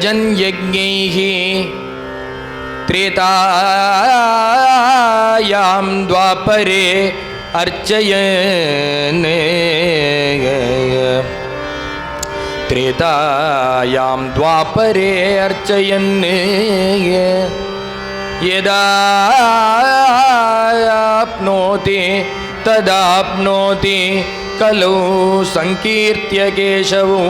யஜன் யஜ்ஞைஹி த்ரேதாயாம் த்வாபரே அர்ச்சயன் த்ரேதாயாம் த்வாபரே அர்ச்சயன் யதாப்னோதி ததாப்னோதி கலு சங்கீர்த்திய கேசவோ.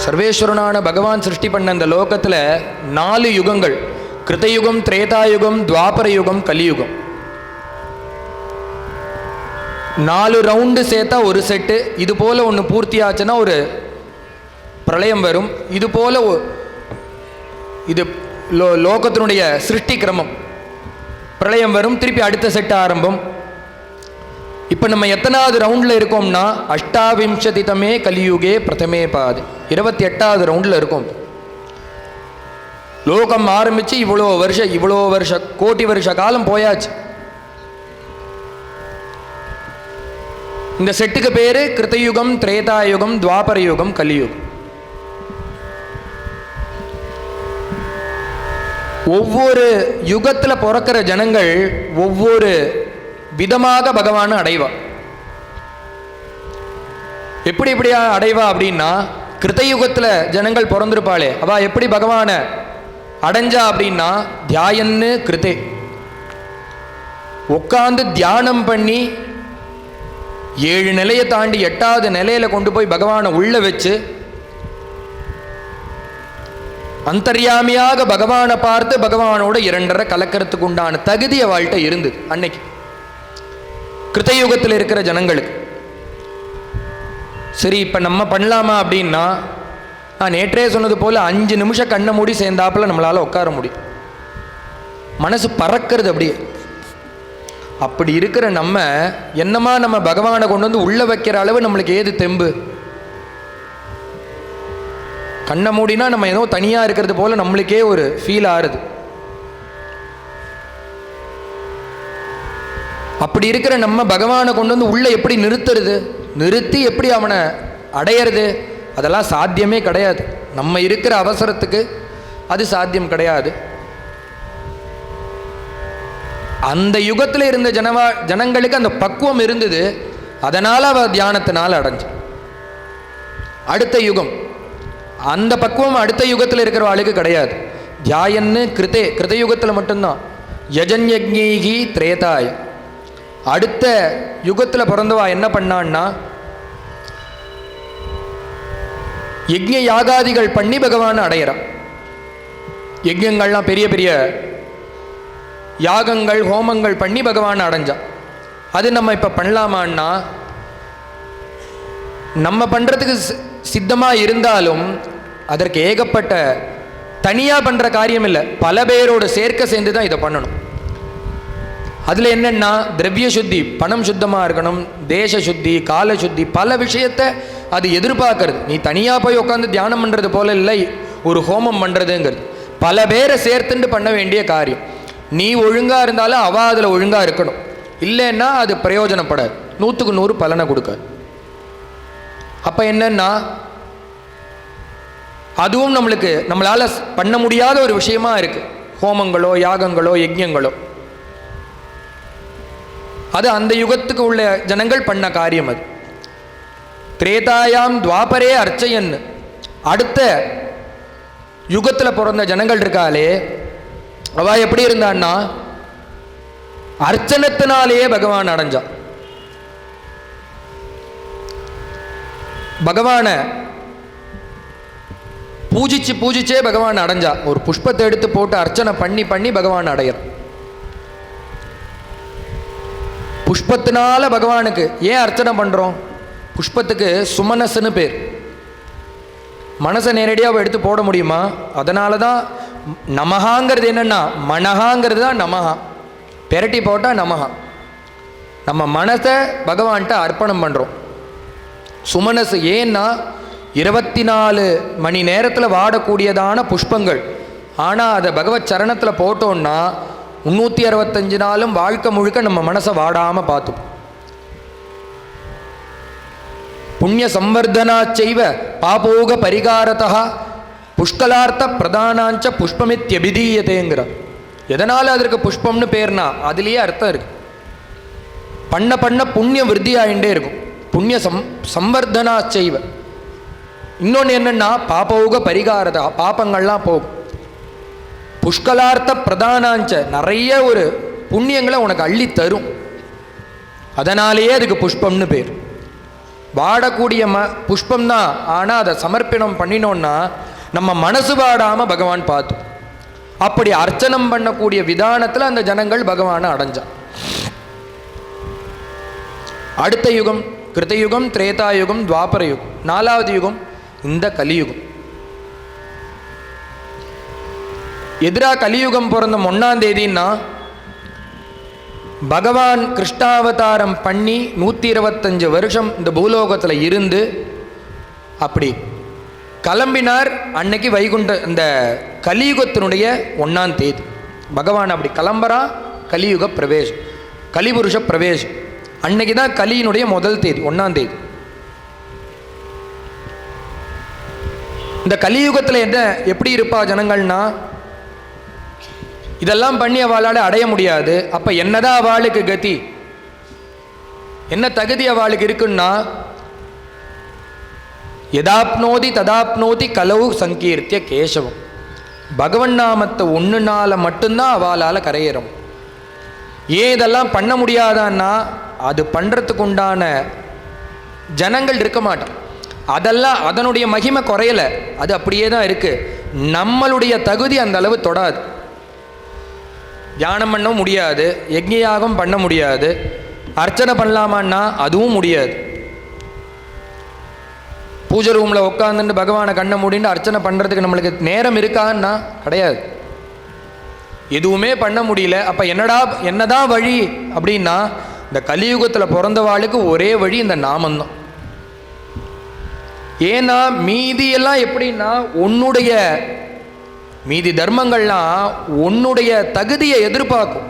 சர்வேஸ்வரனான பகவான் சிருஷ்டி பண்ண அந்த லோகத்தில் 4 யுகங்கள், கிருதயுகம், திரேதாயுகம், துவாபர யுகம், கலியுகம். 4 ரவுண்டு சேர்த்தா ஒரு செட்டு. இது போல ஒன்று பூர்த்தி ஆச்சுன்னா ஒரு பிரளயம் வரும். இது போல இது லோகத்தினுடைய சிருஷ்டி கிரமம். பிரளயம் வரும், திருப்பி அடுத்த செட்டு ஆரம்பம். இப்போ நம்ம எத்தனாவது ரவுண்டில் இருக்கோம்னா அஷ்டாவிம்சதிதமே கலியுகே பிரதமே பாதி, 28வது ரவுண்டில் இருக்கோம். லோகம் ஆரம்பித்து இவ்வளோ வருஷ கோடி வருஷ காலம் போயாச்சு. இந்த செட்டுக்கு பேரு கிருதயுகம், திரேதாயுகம், துவாபர யுகம், கலியுகம். ஒவ்வொரு யுகத்தில் பிறக்கிற ஜனங்கள் ஒவ்வொரு விதமாக பகவானை அடைவா. எப்படியா அடைவா அப்படின்னா, கிருதயுகத்தில் ஜனங்கள் பிறந்திருப்பாளே அவ எப்படி பகவானை அடைஞ்சா அப்படின்னா, தியாயன்னு கிருதே உட்காந்து தியானம் பண்ணி 7 நிலையை தாண்டி 8வது நிலையில கொண்டு போய் பகவானை உள்ள வச்சு அந்தர்யாமியாக பகவானை பார்த்து பகவானோட 2.5 கலக்கிறதுக்கு உண்டான தகுதி அவள்கிட்ட இருந்தது அன்னைக்கு கிருதயுகத்தில் இருக்கிற ஜனங்களுக்கு. சரி, இப்போ நம்ம பண்ணலாமா அப்படின்னா, நான் நேற்றே சொன்னது போல் 5 நிமிஷம் கண்ணை மூடி சேர்ந்தாப்புல நம்மளால் உட்கார முடியும். மனசு பறக்கிறது அப்படியே. அப்படி இருக்கிற நம்ம என்னமா நம்ம பகவானை கொண்டு வந்து உள்ள வைக்கிற அளவு நம்மளுக்கு ஏது தெம்பு? கண்ணை மூடினா நம்ம ஏதோ தனியாக இருக்கிறது போல நம்மளுக்கே ஒரு ஃபீல் ஆறுது. அப்படி இருக்கிற நம்ம பகவானை கொண்டு வந்து உள்ள எப்படி நிறுத்துறது, நிறுத்தி எப்படி அவனை அடையிறது? அதெல்லாம் சாத்தியமே கிடையாது. நம்ம இருக்கிற அவசரத்துக்கு அது சாத்தியம் கிடையாது. அந்த யுகத்தில் இருந்த ஜனங்களுக்கு அந்த பக்குவம் இருந்தது. அதனால் அவ தியானத்தினால் அடைஞ்ச. அடுத்த யுகம் அந்த பக்குவம் அடுத்த யுகத்தில் இருக்கிற ஆளுக்கு கிடையாது. தியாயன்னு கிருதயுகத்தில் மட்டும்தான். யஜன்யஜ்ஞைஹி திரேதாய. அடுத்த யுகத்தில் பிறந்தவா என்ன பண்ணான்னா, யஜ்ஞ யாகாதிகள் பண்ணி பகவானை அடையிறான். யஜ்ஞங்கள்லாம் பெரிய பெரிய யாகங்கள் ஹோமங்கள் பண்ணி பகவானை அடைஞ்சான். அது நம்ம இப்போ பண்ணலாமான்னா, நம்ம பண்ணுறதுக்கு சித்தமாக இருந்தாலும் அதற்கு ஏகப்பட்ட தனியாக பண்ணுற காரியம் இல்லை, பல பேரோட சேர்ந்து தான் இதை பண்ணணும். அதில் என்னென்னா, திரவிய சுத்தி, பணம் சுத்தமாக இருக்கணும், தேச சுத்தி, கால சுத்தி, பல விஷயத்தை அது எதிர்பார்க்கறது. நீ தனியாக போய் உட்காந்து தியானம் பண்ணுறது போல இல்லை ஒரு ஹோமம் பண்ணுறதுங்கிறது. பல பேரை சேர்த்துட்டு பண்ண வேண்டிய காரியம். நீ ஒழுங்காக இருந்தாலும் அவ அதில் ஒழுங்காக இருக்கணும். இல்லைன்னா அது பிரயோஜனப்படாது, 100க்கு 100 பலனை கொடுக்காது. அப்போ என்னன்னா, அதுவும் நம்மளால் பண்ண முடியாத ஒரு விஷயமா இருக்கு. ஹோமங்களோ யாகங்களோ யஜ்ஞங்களோ அது அந்த யுகத்துக்கு உள்ள ஜனங்கள் பண்ண காரியம். அது திரேதாயாம் துவாபரே அர்ச்சயன். அடுத்த யுகத்தில் பிறந்த ஜனங்கள் இருக்காளே அவ எப்படி இருந்தான்னா, அர்ச்சனத்தினாலேயே பகவான் அடைஞ்சா. பகவானை பூஜிச்சே பகவான் அடைஞ்சா. ஒரு புஷ்பத்தை எடுத்து போட்டு அர்ச்சனை பண்ணி பண்ணி பகவான் அடையிறான். புஷ்பத்தினால பகவானுக்கு ஏன் அர்ச்சனை பண்ணுறோம்? புஷ்பத்துக்கு சுமனசுன்னு பேர். மனசை நேரடியாக எடுத்து போட முடியுமா? அதனால தான் நமஹாங்கிறது என்னென்னா, மனஹாங்கிறது தான் நமஹா. பெரட்டி போட்டால் நமஹா. நம்ம மனசை பகவான்கிட்ட அர்ப்பணம் பண்ணுறோம். சுமனசு ஏன்னா 24 மணி நேரத்தில் வாடக்கூடியதான புஷ்பங்கள். ஆனால் அதை பகவத் சரணத்தில் போட்டோன்னா 365 நாளும் வாழ்க்கை முழுக்க நம்ம மனசை வாடாமல் பார்த்தோம். புண்ணிய சம்வர்தனாச்சைவ பாபோக பரிகாரதா புஷ்கலார்த்த பிரதானாஞ்ச புஷ்பமித்யபிதீயதேங்கிற. எதனால் அதற்கு புஷ்பம்னு பேர்னா அதுலேயே அர்த்தம் இருக்கு. பண்ண பண்ண புண்ணியம் விருத்தி ஆகிட்டே இருக்கும். புண்ணிய சம்வர்தனாச்சைவ. இன்னொன்று என்னன்னா பாபோக பரிகாரதா, பாப்பங்கள்லாம் போகும். புஷ்கலார்த்த பிரதானாஞ்ச, நிறைய ஒரு புண்ணியங்களை உனக்கு அள்ளி தரும். அதனாலேயே அதுக்கு புஷ்பம்னு பேர். வாடக்கூடிய புஷ்பம் தான். ஆனால் அதை சமர்ப்பணம் பண்ணினோன்னா நம்ம மனசு வாடாமல் பகவான் பார்த்தோம். அப்படி அர்ச்சனம் பண்ணக்கூடிய விதானத்தில் அந்த ஜனங்கள் பகவானை அடைஞ்சான். அடுத்த யுகம் கிருதயுகம், திரேதாயுகம், துவாபர யுகம். 4வது யுகம் இந்த கலியுகம். எதிராக கலியுகம் பிறந்த 1ஆம் தேதின்னா பகவான் கிருஷ்ணாவதாரம் பண்ணி 125 வருஷம் இந்த பூலோகத்தில் இருந்து அப்படி கிளம்பினார். அன்னைக்கு வைகுண்ட இந்த கலியுகத்தினுடைய 1ஆம் தேதி பகவான் அப்படி கிளம்புறா. கலியுக பிரவேசம், கலிபுருஷ பிரவேசம். அன்னைக்கு தான் கலியினுடைய முதல் தேதி, 1ஆம் தேதி. இந்த கலியுகத்தில் என்ன எப்படி இருப்பா ஜனங்கள்னா, இதெல்லாம் பண்ணி அவளால் அடைய முடியாது. அப்போ என்னதான் அவளுக்கு கதி, என்ன தகுதி அவளுக்கு இருக்குன்னா, எதாப்னோதி ததாப்னோதி கலவு சங்கீர்த்திய கேசவம். பகவன் நாமத்தை ஒன்றுனால மட்டும்தான் அவளால் கரையேறும். ஏன் இதெல்லாம் பண்ண முடியாதான்னா, அது பண்ணுறதுக்கு உண்டான ஜனங்கள் இருக்க மாட்டான். அதெல்லாம் அதனுடைய மகிமை குறையலை, அது அப்படியே தான் இருக்குது. நம்மளுடைய தகுதி அந்த அளவு தொடாது. தியானம் பண்ணவும் முடியாது, யஜ்ஞயாகம் பண்ண முடியாது, அர்ச்சனை பண்ணலாமான்னா அதுவும் முடியாது. பூஜை ரூமில் உட்காந்துட்டு பகவானை கண்ணை மூடின்னு அர்ச்சனை பண்ணுறதுக்கு நம்மளுக்கு நேரம் இருக்கான்னா கிடையாது. எதுவுமே பண்ண முடியல. அப்போ என்னதான் வழி அப்படின்னா, இந்த கலியுகத்தில் பிறந்தவாளுக்கு ஒரே வழி இந்த நாமந்தான். ஏன்னா மீதியெல்லாம் எப்படின்னா, உன்னுடைய மீதி தர்மங்கள்லாம் உன்னுடைய தகுதியை எதிர்பார்க்கும்.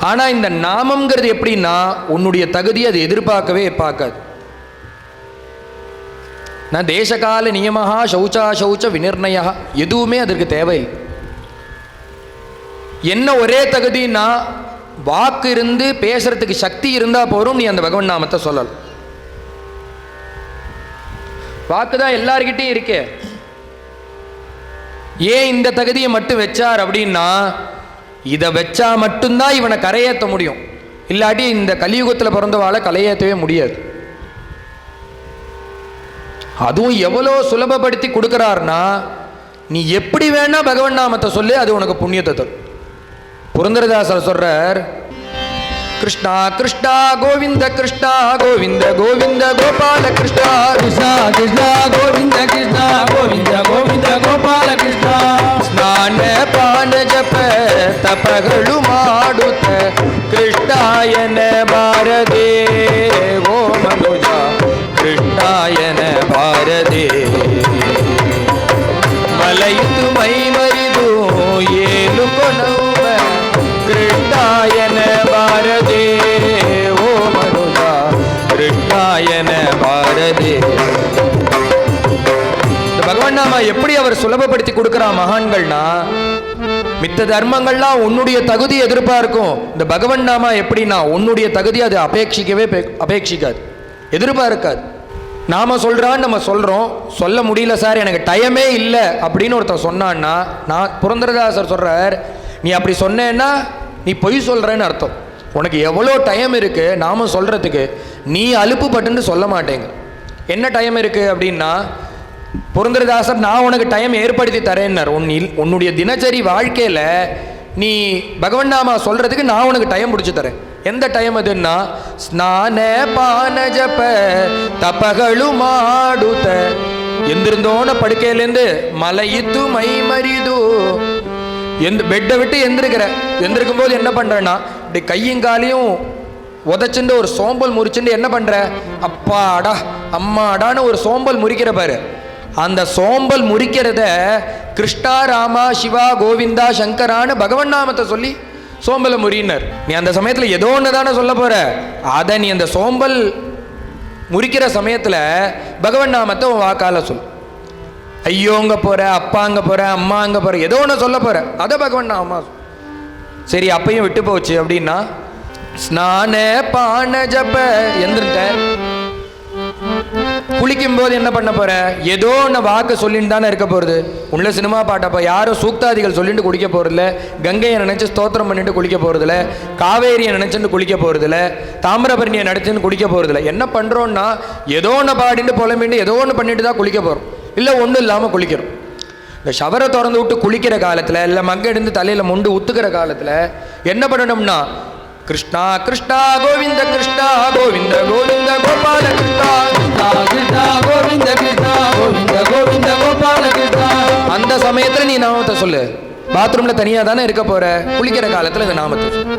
ஆனா இந்த நாமம்ங்கிறது எப்படின்னா, உன்னுடைய தகுதியை அது எதிர்பார்க்கவே பார்க்காது. நான் தேசகால நியமஹா சௌச்சா சௌச்ச விநிர்ணயா, எதுவுமே அதற்கு தேவையில்லை. என்ன ஒரே தகுதினா, வாக்கு இருந்து பேசுறதுக்கு சக்தி இருந்தா போதும், நீ அந்த பகவன் நாமத்தை சொல்லலாம். வாக்கு தான் எல்லார்கிட்டையும் இருக்கே. ஏன் இந்த தகுதியை மட்டும் வச்சார் அப்படின்னா, இதை வச்சா மட்டும்தான் இவனை கரையேற்ற முடியும். இல்லாட்டி இந்த கலியுகத்தில் பிறந்தவாளை கரையேற்றவே முடியாது. அதுவும் எவ்வளோ சுலபப்படுத்தி கொடுக்குறாருன்னா, நீ எப்படி வேணா பகவன் நாமத்தை சொல்லு, அது உனக்கு புண்ணியத்தை தரும். புரந்தரதாசர் சொல்றார், கிருஷ்ணா கிருஷ்ணா கோவிந்த கிருஷ்ணா கோவிந்த கோவிந்த கோபால கிருஷ்ணா கிருஷ்ணா கிருஷ்ணா கோவிந்த கிருஷ்ணா கோவிந்த கோவிந்த கோபால கிருஷ்ணா. ஸ்நான பான ஜಪ ತಪಗಳು ಮಾಡುತ್ತ ಕೃಷ್ಣಾಯನ ಬಾರದೆ ಓ ಮನುಜ ಕೃಷ್ಣಾಯನ ಬಾರದೆ. ಮಲಯಿತು ಮೈ ಮರಿದು ಏನು ಕೊನವ ಕೃಷ್ಣಾಯನ ಬಾರದೆ ಓ ಮನುಜ ಕೃಷ್ಣಾಯನ ಬಾರದೆ. பகவான் நாம எப்படி அவர் சுலபப்படுத்தி கொடுக்கிறா மகான்கள்னா, மித்த தர்மங்கள்லாம் உன்னுடைய தகுதி எதிர்பார்க்கும். இந்த பகவன் நாம எப்படின்னா, உன்னுடைய தகுதி அது அபேட்சிக்காது, எதிர்பார்க்காது. நாம சொல்றான்னு நம்ம சொல்றோம், சொல்ல முடியல சார் எனக்கு டைமே இல்லை அப்படின்னு ஒருத்தர் சொன்னான்னா, நான் புரந்தரதாசர் சொல்றார், நீ அப்படி சொன்னேன்னா நீ பொய் சொல்றேன்னு அர்த்தம். உனக்கு எவ்வளோ டைம் இருக்கு நாம சொல்றதுக்கு, நீ அலுப்பு பட்டுன்னு சொல்ல மாட்டேங்க. என்ன டைம் இருக்கு அப்படின்னா, புரந்தரதாசர் நான் உனக்கு டைம் ஏற்படுத்தி தரேன்னார். உன்னுடைய தினசரி வாழ்க்கையில் நீ பகவன் நாமா சொல்றதுக்கு நான் உனக்கு டைம் பிடிச்சி தரேன். எந்த டைம் அதுன்னா, ஸ்நான பான ஜப தபಗಳು ಮಾಡುತ್ತ, எந்திருந்தோன படுக்கையிலேருந்து மலையித்து மை மரிது, பெட்டை விட்டு எந்திருக்கும் போது என்ன பண்றேன்னா, இப்படி கையும் காலையும் உதச்சுண்டு ஒரு சோம்பல் முறிச்சுண்டு என்ன பண்ற, அப்பாடா அம்மாடான்னு ஒரு சோம்பல் முறிக்கிற பாரு, அந்த சோம்பல் முறிக்கிறத கிருஷ்ணா ராமா சிவா கோவிந்தா சங்கரான்னு பகவன் நாமத்தை சொல்லி சோம்பலை முறியினர். நீ அந்த சமயத்தில் ஏதோ ஒன்று தானே சொல்ல போற, அதை நீ அந்த சோம்பல் முறிக்கிற சமயத்தில் பகவன் நாமத்தை உன் வாக்கால சொல். ஐயோங்க போற, அப்பாங்க போற, அம்மாங்க போற, ஏதோ ஒன்று சொல்ல போற, அதை பகவன் நாமா. சரி அப்பையும் விட்டு போச்சு அப்படின்னா ஸ்நான பான ஜப எந்திரிட்ட. குளிக்கும் போது என்ன பண்ண போற, ஏதோ ஒன்று வாக்கு சொல்லிட்டு தானே இருக்க போறது. உள்ள சினிமா பாட்டப்ப யாரும் சூக்தாதிகள் சொல்லிட்டு குளிக்க போறதில்ல, கங்கையை நினைச்சு ஸ்தோத்திரம் பண்ணிட்டு குளிக்க போறதில்ல, காவேரியை நினைச்சுட்டு குளிக்க போறதில்ல, தாமிரபரணியை நினைச்சுன்னு குளிக்க போறதில்ல. என்ன பண்றோம்னா ஏதோ ஒன்று பாடிட்டு புலம்பிட்டு ஏதோ ஒன்று பண்ணிட்டு தான் குளிக்க போறோம், இல்லை ஒன்றும் இல்லாமல் குளிக்கிறோம். இந்த ஷவரை திறந்து விட்டு குளிக்கிற காலத்தில், இல்லை மங்க எடுத்து தலையில் முண்டு ஊத்துக்கிற காலத்தில் என்ன பண்ணணும்னா கிருஷ்ணா கிருஷ்ணா கோவிந்த கிருஷ்ணா கோவிந்த கோவிந்த கோபால கிருஷ்ணா கிருஷ்ணா கோவிந்த கிருஷ்ணா கோவிந்த கோவிந்த கோபால கிருஷ்ணா. அந்த சமயத்தில் நீ நாமத்தை சொல்லு. பாத்ரூம்ல தனியாக தானே இருக்க போற, குளிக்கிற காலத்தில் இந்த நாமத்தை சொல்லு.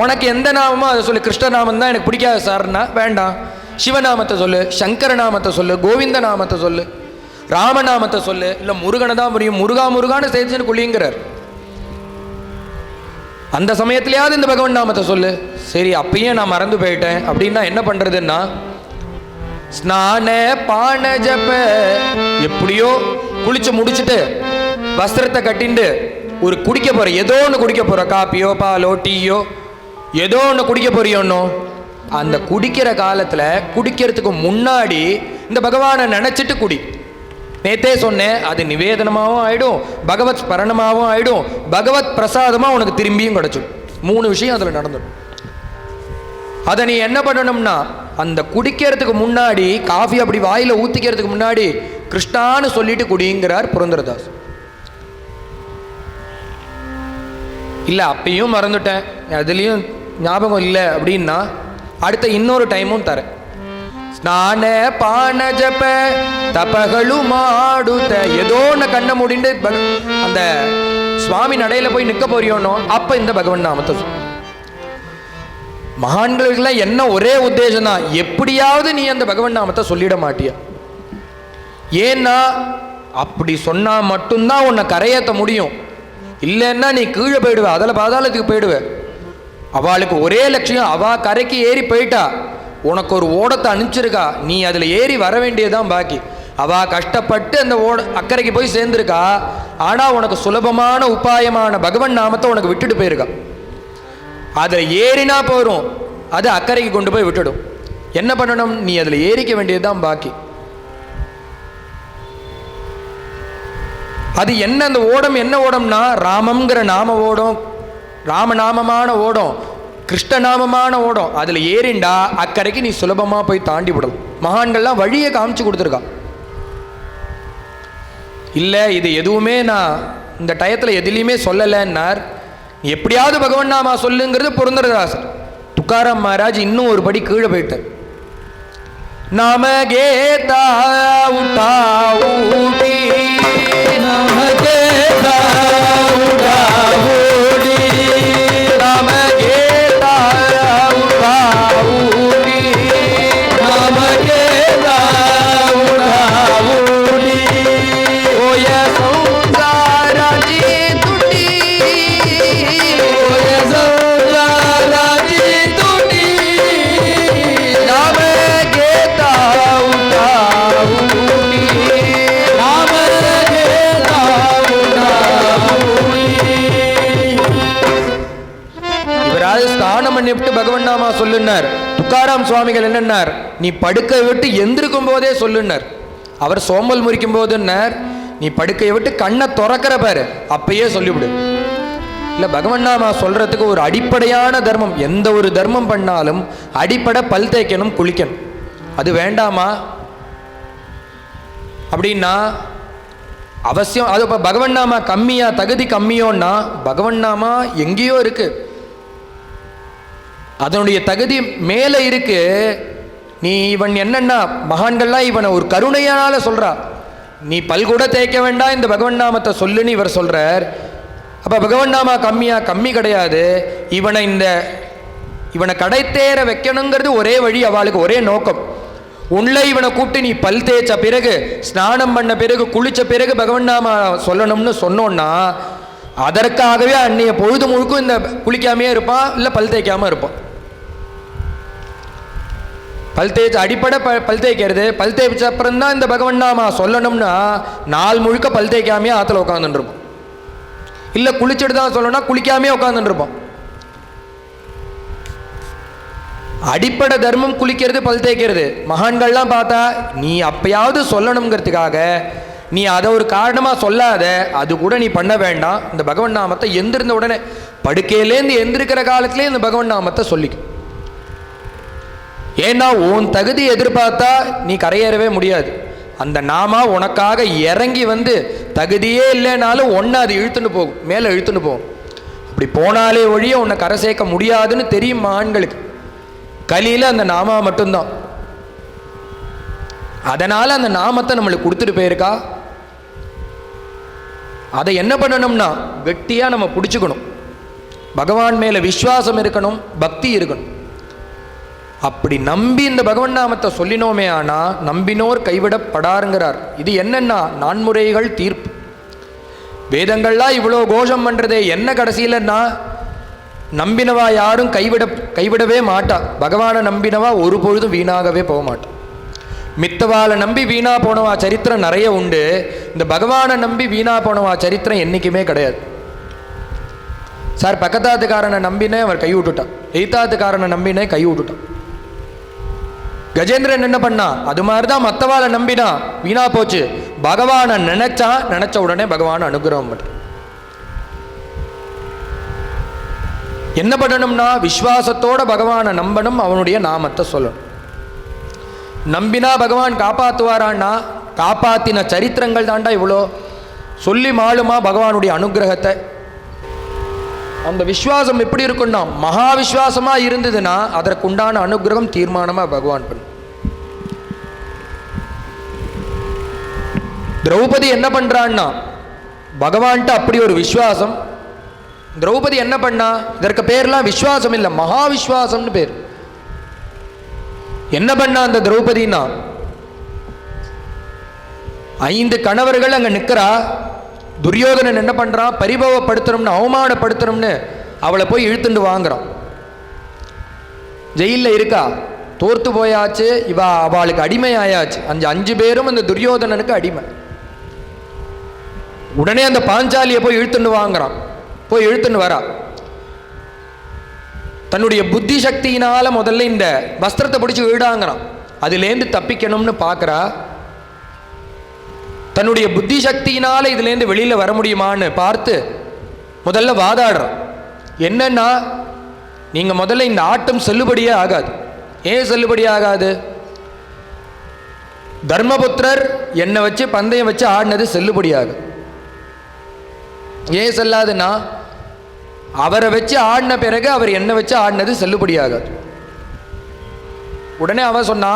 உனக்கு எந்த நாமமோ அதை சொல்லு. கிருஷ்ண நாமம் தான் எனக்கு பிடிக்காது சார்னா வேண்டாம், சிவநாமத்தை சொல்லு, சங்கர நாமத்தை சொல்லு, கோவிந்த நாமத்தை சொல்லு, ராமநாமத்தை சொல்லு. இல்லை முருகனை தான் புரியும், முருகா முருகான்னு சேர்த்துன்னு குளிங்கிறார். அந்த சமயத்திலேயாவது இந்த பகவன் நாமத்தை சொல்லு. சரி அப்பயே நான் மறந்து போயிட்டேன் அப்படின்னா என்ன பண்றதுன்னா ஸ்நான பான ஜப. எப்படியோ குளிச்சு முடிச்சுட்டு வஸ்திரத்தை கட்டிண்டு ஒரு குடிக்க போற, ஏதோ ஒன்று குடிக்க போற, காப்பியோ பாலோ டீயோ ஏதோ ஒன்று குடிக்க போறியோன்னோ, அந்த குடிக்கிற காலத்துல குடிக்கிறதுக்கு முன்னாடி இந்த பகவானை நினைச்சிட்டு குடி. நேத்தே சொன்னேன், அது நிவேதனமாகவும் ஆயிடும், பகவத் ஸ்மரணமாகவும் ஆயிடும், பகவத் பிரசாதமாக உனக்கு திரும்பியும் கிடைச்சிடும். 3 விஷயம் அதில் நடந்துடும். அதை நீ என்ன பண்ணணும்னா அந்த குடிக்கிறதுக்கு முன்னாடி காஃபி அப்படி வாயில் ஊற்றிக்கிறதுக்கு முன்னாடி கிருஷ்ணான்னு சொல்லிட்டு குடிங்கிறார் புரந்தரதாஸ். இல்லை அப்பயும் மறந்துட்டேன், அதுலேயும் ஞாபகம் இல்லை அப்படின்னா அடுத்த இன்னொரு டைமும் தரேன். ஸ்நான பான ஜப தபகளு மாடுத. ஏதோ ஒன்று கண்ணை முடிண்டு அந்த சுவாமி நடையில போய் நிற்க போறியோனோ அப்ப இந்த பகவன் நாமத்தை சொல். மகான்களுக்கெல்லாம் என்ன ஒரே உத்தேசம் தான், எப்படியாவது நீ அந்த பகவன் நாமத்தை சொல்லிட மாட்டிய. ஏன்னா அப்படி சொன்னா மட்டும்தான் உன்னை கரையேற்ற முடியும். இல்லைன்னா நீ கீழே போயிடுவ, அதில் பாதாளத்துக்கு போயிடுவ. அவளுக்கு ஒரே லட்சியம், அவ கரைக்கு ஏறி போயிட்டா, உனக்கு ஒரு ஓடத்தை அனுப்பிச்சிருக்கா, நீ அதில் ஏறி வர வேண்டியதுதான் பாக்கி. அவ கஷ்டப்பட்டு அந்த அக்கறைக்கு போய் சேர்ந்துருக்கா, ஆனால் உனக்கு சுலபமான உபாயமான பகவன் நாமத்தை உனக்கு விட்டுட்டு போயிருக்கா. அதில் ஏறினா போரும், அது அக்கறைக்கு கொண்டு போய் விட்டுடும். என்ன பண்ணணும், நீ அதில் ஏறிக்க வேண்டியதுதான் பாக்கி. அது என்ன அந்த ஓடம், என்ன ஓடம்னா ராமம்ங்கிற நாம ஓடம், ராமநாமமான ஓடம், கிருஷ்ணநாமமான ஓடம். அதில் ஏறிண்டா அக்கறைக்கு நீ சுலபமாக போய் தாண்டி விடலாம். மகான்கள்லாம் வழியை காமிச்சு கொடுத்துருக்கா. இல்லை இது எதுவுமே நான் இந்த டயத்தில் எதுலேயுமே சொல்லலைன்னார். எப்படியாவது பகவன் நாமா சொல்லுங்கிறது புரந்தரதாசர். துக்காராம் மகாராஜ் இன்னும் ஒரு படி கீழே போயிட்டார். நாம கேதா உட்டா ஊடி, நாம கேதா உட்டா ஊடி, நாம கேதா உட்டா ஊடி, நாம கேதா உட்டா ஊடி, ஓய சௌந்தாராஜி துடி, ஓய சௌந்தாராஜி துடி, நாம கேதா உட்டா ஊடி, நாம கேதா உட்டா ஊடி. இவராது ஸ்நானம் பண்ணிவிட்டு பகவன் நாமா சொல்லுனார். துக்காராம் சுவாமிகள் என்னன்னார், நீ படுக்கை விட்டு எந்திருக்கும் போதே சொல்லுனார். அவர் சோம்பல் முறிக்கும் போதுன்னார், நீ படுக்கையை விட்டு கண்ணை திறக்கிற பாரு அப்பயே சொல்லிவிடு. இல்லை பகவன் நாமா சொல்றதுக்கு ஒரு அடிப்படையான தர்மம், எந்த ஒரு தர்மம் பண்ணாலும் அடிப்படை பல் தேய்க்கணும், குளிக்கணும். அது வேண்டாமா அப்படின்னா அவசியம். அது இப்போ பகவன் நாமா கம்மியா, தகுதி கம்மியோன்னா பகவன் நாமா எங்கேயோ இருக்கு, அதனுடைய தகுதி மேலே இருக்கு. நீ இவன் என்னன்னா மகான்கள்லாம் இவனை ஒரு கருணையால சொல்றா, நீ பல்கூட தேய்க்க வேண்டாம், இந்த பகவன் நாமத்தை சொல்லுன்னு இவர் சொல்றார். அப்ப பகவன் நாமா கம்மியா? கம்மி கிடையாது. இவனை கடை தேர வைக்கணுங்கிறது ஒரே வழி, அவளுக்கு ஒரே நோக்கம். உன்னை இவனை கூப்பிட்டு நீ பல் தேய்ச்ச பிறகு, ஸ்நானம் பண்ண பிறகு, குளிச்ச பிறகு பகவன் நாம சொல்லணும்னு சொன்னோன்னா அதற்காகவே அன்னைய பொழுது முழுக்கும் இந்த குளிக்காமையே இருப்பான், இல்லை பல் தேய்க்காம இருப்பான். பல் தேய்ச்ச அடிப்படை பல் தேய்க்கிறது. பல் தேய்ச்ச அப்புறம் தான் இந்த பகவன் நாமா சொல்லணும்னா நாள் முழுக்க பல் தேய்க்காமையே ஆற்றுல உட்காந்துட்டு இருப்போம். இல்லை குளிச்சுட்டு தான் சொல்லணும்னா குளிக்காமையே உட்காந்துட்டு இருப்போம். அடிப்படை தர்மம் குளிக்கிறது, பல் தேய்க்கிறது. மகான்கள்லாம் பார்த்தா நீ அப்பயாவது சொல்லணுங்கிறதுக்காக நீ அதை ஒரு காரணமாக சொல்லாத, அது கூட நீ பண்ண வேண்டாம். இந்த பகவன் நாமத்தை எந்திருந்த உடனே படுக்கையிலேருந்து எந்திருக்கிற காலத்திலே இந்த பகவன் நாமத்தை சொல்லிக்கும். ஏன்னா உன் தகுதி எதிர்பார்த்தா நீ கரையேறவே முடியாது. அந்த நாமா உனக்காக இறங்கி வந்து தகுதியே இல்லைனாலும் ஒன்று அது இழுத்துன்னு போகும், மேலே இழுத்துன்னு போகும். அப்படி போனாலே ஒழிய உன்னை கரை சேர்க்க முடியாதுன்னு தெரியும் மகான்களுக்கு. கலியில் அந்த நாமா மட்டும்தான். அதனால் அந்த நாமத்தை நம்மளுக்கு கொடுத்துட்டு போயிருக்கா. அதை என்ன பண்ணணும்னா கெட்டியாக நம்ம பிடிச்சிக்கணும். பகவான் மேலே விஸ்வாசம் இருக்கணும், பக்தி இருக்கணும். அப்படி நம்பி இந்த பகவன் நாமத்தை சொல்லினோமே ஆனால் நம்பினோர் கைவிடப்படாருங்கிறார். இது என்னன்னா நான்முறைகள் தீர்ப்பு. வேதங்கள்லாம் இவ்வளோ கோஷம் பண்ணுறதே என்ன கடைசியிலன்னா நம்பினவா யாரும் கைவிடவே மாட்டா. பகவானை நம்பினவா ஒரு பொழுதும் வீணாகவே போக மாட்டான். மித்தவாளை நம்பி வீணா போனவா சரித்திரம் நிறைய உண்டு. இந்த பகவானை நம்பி வீணா போனவா சரித்திரம் என்றைக்குமே கிடையாது. சார் பக்கத்தாத்துக்காரனை நம்பினே அவர் கை விட்டுட்டான், எய்த்தாத்துக்காரனை நம்பினே கை விட்டுட்டான். கஜேந்திரன் என்ன பண்ணா? அது மாதிரிதான் மற்றவாளை நம்பினா வீணா போச்சு. பகவானை நினைச்ச உடனே பகவானை அனுகிரகம் பண்ண. என்ன பண்ணணும்னா விஸ்வாசத்தோட பகவானை நம்பணும், அவனுடைய நாமத்தை சொல்லணும். நம்பினா பகவான் காப்பாற்றுவாரான்னா காப்பாத்தின சரித்திரங்கள் தாண்டா இவ்வளோ. சொல்லி மாளுமா பகவானுடைய அனுகிரகத்தை. அந்த விஸ்வாசம் எப்படி இருக்குன்னா மகா விஸ்வாசமா இருந்ததுன்னா அதற்குண்டான அனுகிரகம் தீர்மானமா பகவான் பண்ணு. திரௌபதி என்ன பண்றான்னா பகவான்கிட்ட அப்படி ஒரு விஸ்வாசம். திரௌபதி என்ன பண்ணா? இதற்கு பேர்லாம் விஸ்வாசம் இல்லை, மகா விஸ்வாசம்னு பேர். என்ன பண்ணா அந்த திரௌபதினா 5 கணவர்கள் அங்க நிற்கிறா. துரியோதனன் என்ன பண்றான்? பரிபவப்படுத்தணும்னு அவமானப்படுத்தணும்னு அவளை போய் இழுத்துண்டு வாங்குறான். ஜெயிலில் இருக்கா, தோர்த்து போயாச்சு, அவளுக்கு அடிமை ஆயாச்சு. 5 பேரும் அந்த துரியோதனனுக்கு அடிமை. உடனே அந்த பாஞ்சாலியை போய் இழுத்துண்டு வாங்குறான். போய் இழுத்துன்னு வரா. தன்னுடைய புத்தி சக்தியினால முதல்ல இந்த வஸ்திரத்தை பிடிச்சி விடாங்கிறான். அதுலேருந்து தப்பிக்கணும்னு பார்க்குறா. தன்னுடைய புத்தி சக்தியினால இதுலேருந்து வெளியில் வர முடியுமான்னு பார்த்து முதல்ல வாதாடுறான். என்னன்னா நீங்கள் முதல்ல இந்த ஆட்டம் செல்லுபடியே ஆகாது. ஏன் செல்லுபடி ஆகாது? தர்மபுத்திரர் என்னை வச்சு பந்தயம் வச்சு ஆடினது செல்லுபடி ஆகும். ஏன் செல்லாதுன்னா அவரை வச்சு ஆடின பிறகு அவர் என்ன வச்சு ஆடினது செல்லுபடியாகாது. உடனே அவன் சொன்னா,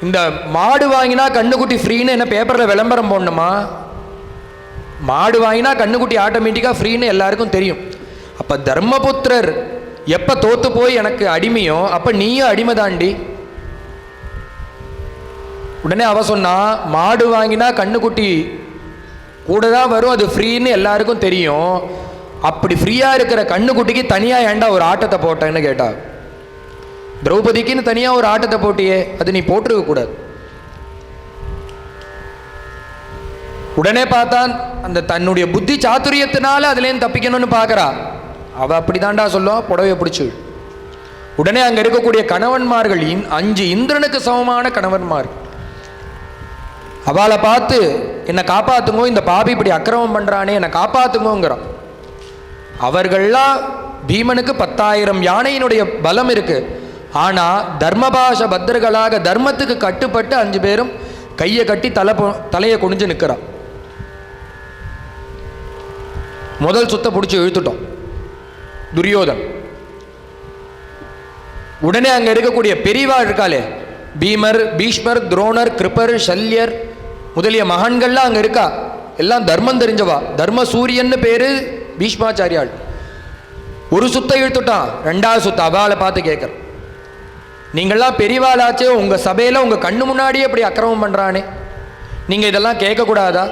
இந்த மாடு வாங்கினா கண்ணுக்குட்டி ஃப்ரீன்னு என்ன பேப்பரில் விளம்பரம் போடணுமா? மாடு வாங்கினா கண்ணுக்குட்டி ஆட்டோமேட்டிக்காக ஃப்ரீன்னு எல்லாருக்கும் தெரியும். அப்போ தர்மபுத்திரர் எப்போ தோத்து போய் எனக்கு அடிமையோ அப்போ நீயும் அடிமை தாண்டி. உடனே அவ சொன்னா, மாடு வாங்கினா கண்ணுக்குட்டி கூட தான் வரும், அது ஃப்ரீன்னு எல்லாருக்கும் தெரியும். அப்படி ஃப்ரீயாக இருக்கிற கண்ணுக்குட்டிக்கு தனியாக ஏண்டா ஒரு ஆட்டத்தை போட்டேன்னு கேட்டா. திரௌபதிக்குன்னு தனியாக ஒரு ஆட்டத்தை போட்டியே, அது நீ போட்டிருக்க கூடாது. உடனே பார்த்தான் அந்த தன்னுடைய புத்தி சாத்துரியத்தினால அதுலேருந்து தப்பிக்கணும்னு பார்க்குறா. அவள் அப்படி தாண்டா சொல்லுவான், புடவையை பிடிச்சி. உடனே அங்கே இருக்கக்கூடிய கணவன்மார்கள் 5 இந்திரனுக்கு சமமான கணவன்மார்கள் அவளை பார்த்து என்னை காப்பாற்றுங்கோ, இந்த பாபி இப்படி அக்கிரமம் பண்ணுறானே என்னை காப்பாற்றுங்கோங்கிறான். அவர்கள்லாம் பீமனுக்கு 10,000 யானையினுடைய பலம் இருக்கு. ஆனால் தர்மபாஷ பத்திரர்களாக தர்மத்துக்கு கட்டுப்பட்டு 5 பேரும் கையை கட்டி தலையை குனிஞ்சு நிற்கிறான். முதல் சுத்த பிடிச்சி இழுத்துட்டோம் துரியோதன். உடனே அங்கே இருக்கக்கூடிய பெரியவா இருக்காளே, பீமர், பீஷ்மர், துரோணர், கிருப்பர், சல்யர் முதலிய மகான்கள்லாம் அங்கே இருக்கா. எல்லாம் தர்மம் தெரிஞ்சவா. தர்ம சூரியன்னு பேரு பீஷ்மாச்சாரியாள். ஒரு சுத்த இழுத்துட்டான். 2வது சுத்த அவளை பார்த்து கேட்குறான், நீங்கள்லாம் பெரியவாளாச்சே, உங்கள் சபையில் உங்கள் கண்ணு முன்னாடியே அப்படி அக்கிரமம் பண்ணுறானே, நீங்கள் இதெல்லாம் கேட்கக்கூடாதா?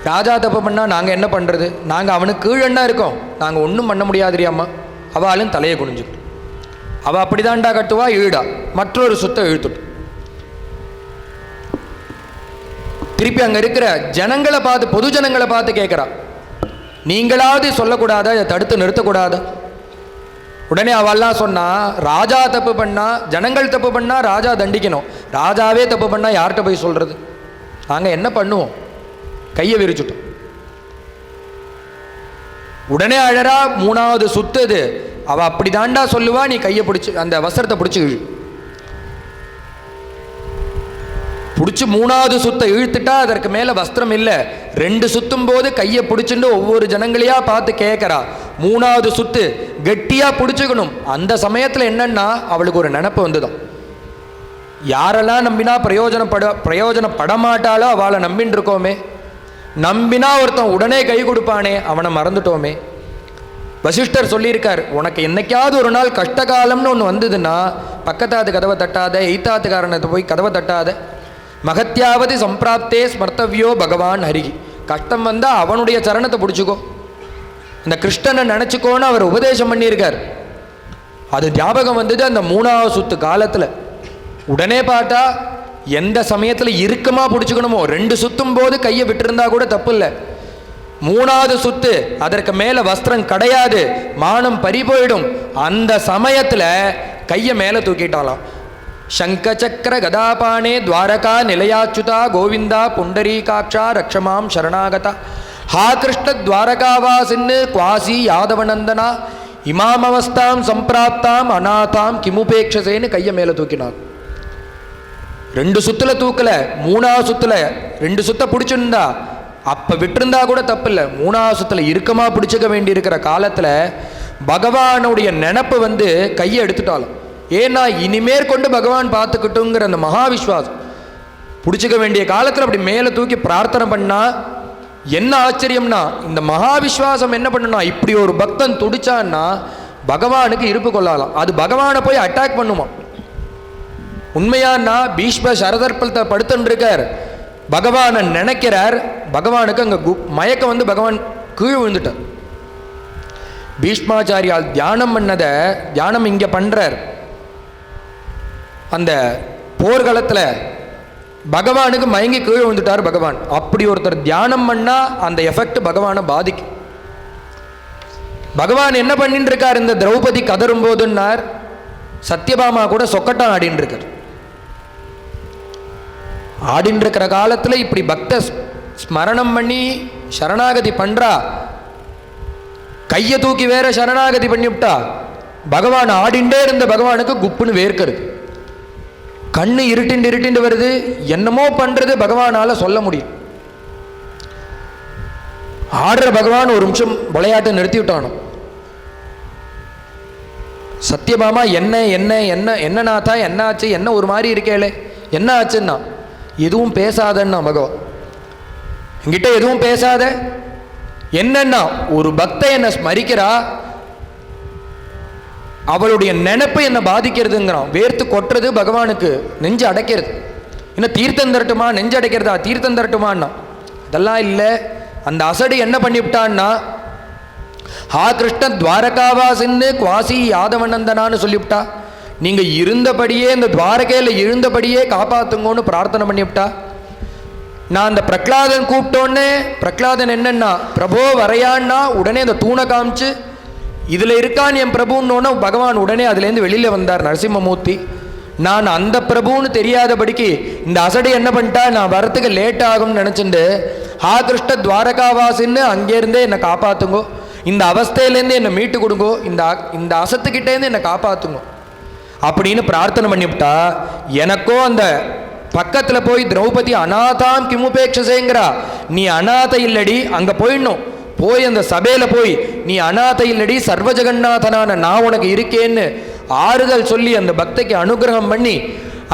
ராஜா தப்பு பண்ணால் நாங்கள் என்ன பண்ணுறது? நாங்கள் அவனுக்கு கீழன்னா இருக்கோம், நாங்கள் ஒன்றும் பண்ண முடியாதுரியாம்மா. அவளும் தலையை குனிஞ்சுக்கிட்டு, அவள் அப்படி தான்டா கட்டுவா, ஈடா மற்றொரு சுத்த இழுத்துட்டு திருப்பி அங்கே இருக்கிற ஜனங்களை பார்த்து, பொது ஜனங்களை பார்த்து கேட்குறா, நீங்களாவது சொல்லக்கூடாதா, இதை தடுத்து நிறுத்தக்கூடாதா? உடனே அவெல்லாம் சொன்னா, ராஜா தப்பு பண்ணா, ஜனங்கள் தப்பு பண்ணா ராஜா தண்டிக்கணும், ராஜாவே தப்பு பண்ணா யார்கிட்ட போய் சொல்றது? நாங்கள் என்ன பண்ணுவோம்? கையை விரிச்சுட்டோம். உடனே அழறா. மூணாவது சுத்துது. அவ அப்படி தாண்டா சொல்லுவா, நீ கையை பிடிச்சி அந்த வஸ்திரத்தை பிடிச்சி இழு. பிடிச்சி மூணாவது சுத்த இழுத்துட்டா அதற்கு மேலே வஸ்திரம் இல்லை. 2 சுத்தும் போது கையை பிடிச்சிட்டு ஒவ்வொரு ஜனங்களையா பார்த்து கேட்குறா. மூணாவது சுத்து கெட்டியாக பிடிச்சிக்கணும். அந்த சமயத்தில் என்னன்னா அவளுக்கு ஒரு நினப்பு வந்துதான், யாரெல்லாம் நம்பினா பிரயோஜனப்பட மாட்டாளோ அவளை நம்பின்னு இருக்கோமே, நம்பினா ஒருத்தன் உடனே கை கொடுப்பானே அவனை மறந்துட்டோமே. வசிஷ்டர் சொல்லியிருக்கார், உனக்கு என்னைக்காவது ஒரு நாள் கஷ்டகாலம்னு ஒன்று வந்ததுன்னா பக்கத்தாத்து கதவை தட்டாத, எய்த்தாத்துக்காரனத்தை போய் கதவை தட்டாத. மகத்தியாவது சம்பிராப்தே ஸ்மர்த்தவியோ பகவான் ஹரிகி. கஷ்டம் வந்தால் அவனுடைய சரணத்தை பிடிச்சிக்கோ, அந்த கிருஷ்ணனை நினச்சிக்கோன்னு அவர் உபதேசம் பண்ணியிருக்கார். அது ஞாபகம் வந்தது அந்த மூணாவது சுத்து காலத்தில். உடனே பார்த்தா எந்த சமயத்தில் இறுக்கமாக பிடிச்சிக்கணுமோ, 2 சுத்தும் போது கையை விட்டுருந்தா கூட தப்பு இல்லை. மூணாவது சுத்து அதற்கு மேலே வஸ்திரம் கிடையாது, மானம் பறி போயிடும். அந்த சமயத்தில் கையை மேலே தூக்கிட்டாலாம். சங்கச்சக்கர கதாபானே துவாரகா நிலையாச்சுதா கோவிந்தா புண்டரீகாட்சா ரக்ஷமாம் சரணாகதா ஹா கிருஷ்ண துவாரகாவாசின்னு குவாசி யாதவநந்தனா இமாமவஸ்தாம் சம்பிராப்தாம் அநாதாம் கிமுபேக்ஷசேன்னு கையை மேலே தூக்கினார். 2 சுத்துல தூக்கல, 3ஆவது சுத்துல 2 சுத்த பிடிச்சிருந்தா அப்ப விட்டுருந்தா கூட தப்பு இல்லை. 3ஆவது சுத்துல இறுக்கமா பிடிச்சிக்க வேண்டி இருக்கிற காலத்துல பகவானுடைய நினப்பு வந்து கையை எடுத்துட்டாலும். ஏன்னா இனிமேற்கொண்டு பகவான் பார்த்துக்கிட்டுங்கிற அந்த மகாவிஸ்வாசம் பிடிச்சிக்க வேண்டிய காலத்தில் அப்படி மேலே தூக்கி பிரார்த்தனை பண்ணா என்ன ஆச்சரியம்னா, இந்த மகாவிஸ்வாசம் என்ன பண்ணுனா, இப்படி ஒரு பக்தன் துடிச்சான்னா பகவானுக்கு இருப்பு கொள்ளலாம். அது பகவானை போய் அட்டாக் பண்ணுமா. உண்மையானா பீஷ்ம சரதர்ப்பத்தை படுத்துன்னு இருக்கார், பகவானை நினைக்கிறார். பகவானுக்கு அங்கே மயக்கம் வந்து பகவான் கீழே விழுந்துட்டார். பீஷ்மாச்சாரியால் தியானம் பண்ணதை தியானம் இங்கே பண்ணுறார். அந்த போர்க்களத்தில் பகவானுக்கு மயங்கி கீழே வந்துட்டார் பகவான். அப்படி ஒருத்தர் தியானம் பண்ணால் அந்த எஃபெக்ட் பகவானை பாதிக்கும். பகவான் என்ன பண்ணிட்டு இருக்கார், இந்த திரௌபதி கதரும் போதுன்னார், சத்யபாமா கூட சொக்கட்டம் ஆடின்னு இருக்கார். ஆடின்னு இருக்கிற காலத்தில் இப்படி பக்த ஸ்மரணம் பண்ணி சரணாகதி பண்ணுறா, கையை தூக்கி வேற சரணாகதி பண்ணிவிட்டா. பகவான் ஆடிண்டே இருந்த பகவானுக்கு குப்புன்னு வேர்க்கிறது, கண்ணு இருட்டிண்டு வருது, என்னமோ பண்றது பகவானால சொல்ல முடியும். ஆடுற பகவான் ஒரு நிமிஷம் விளையாட்டை நிறுத்தி விட்டானோ. சத்யபாமா என்ன என்ன என்ன என்ன நாத்தா, என்ன ஆச்சு, என்ன ஒரு மாதிரி இருக்கேளே, என்ன ஆச்சுன்னா எதுவும் பேசாதன்னா பகவான். என்கிட்ட எதுவும் பேசாத. என்னன்னா ஒரு பக்தை என்னை ஸ்மரிக்கிறா, அவளுடைய நினைப்பு என்னை பாதிக்கிறதுங்கிறான். வேர்த்து கொட்டுறது பகவானுக்கு நெஞ்சு அடைக்கிறது. என்ன தீர்த்தம் தரட்டுமா, நெஞ்சு அடைக்கிறதா, தீர்த்தம் தரட்டுமான்னா அதெல்லாம் இல்லை. அந்த அசடு என்ன பண்ணிவிட்டான்னா, ஹா கிருஷ்ண துவாரகாவாசின்னு குவாசி யாதவநந்தனான்னு சொல்லிவிட்டா. நீங்கள் இருந்தபடியே இந்த துவாரகையில் இருந்தபடியே காப்பாற்றுங்கன்னு பிரார்த்தனை பண்ணிவிட்டா. நான் அந்த பிரகலாதன் கூப்பிட்டோன்னே, பிரகலாதன் என்னன்னா பிரபோ வரையான்னா உடனே அந்த தூணை காமிச்சு இதில் இருக்கான் என் பிரபுன்னோன்னா பகவான் உடனே அதுலேருந்து வெளியில் வந்தார் நரசிம்மமூர்த்தி. நான் அந்த பிரபுன்னு தெரியாதபடிக்கு இந்த அசடு என்ன பண்ணிட்டா, நான் வரத்துக்கு லேட் ஆகும்னு நினச்சிட்டு ஹா கிருஷ்ண துவாரகாவாசின்னு அங்கேருந்தே என்னை காப்பாற்றுங்கோ, இந்த அவஸ்தையிலேருந்து என்னை மீட்டு கொடுங்கோ, இந்த அசத்துக்கிட்டேருந்து என்னை காப்பாற்றுங்கோ அப்படின்னு பிரார்த்தனை பண்ணிவிட்டா. எனக்கோ அந்த பக்கத்தில் போய் திரௌபதி அநாதாம் கிமுபேக்ஷசேங்கிறா, நீ அநாதை இல்லடி, அங்கே போயிடணும். போய் அந்த சபையில் போய் நீ அநாதை இல்லடி, சர்வஜகநாதனான நான் உனக்கு இருக்கேன்னு ஆறுதல் சொல்லி அந்த பக்தைக்கு அனுகிரகம் பண்ணி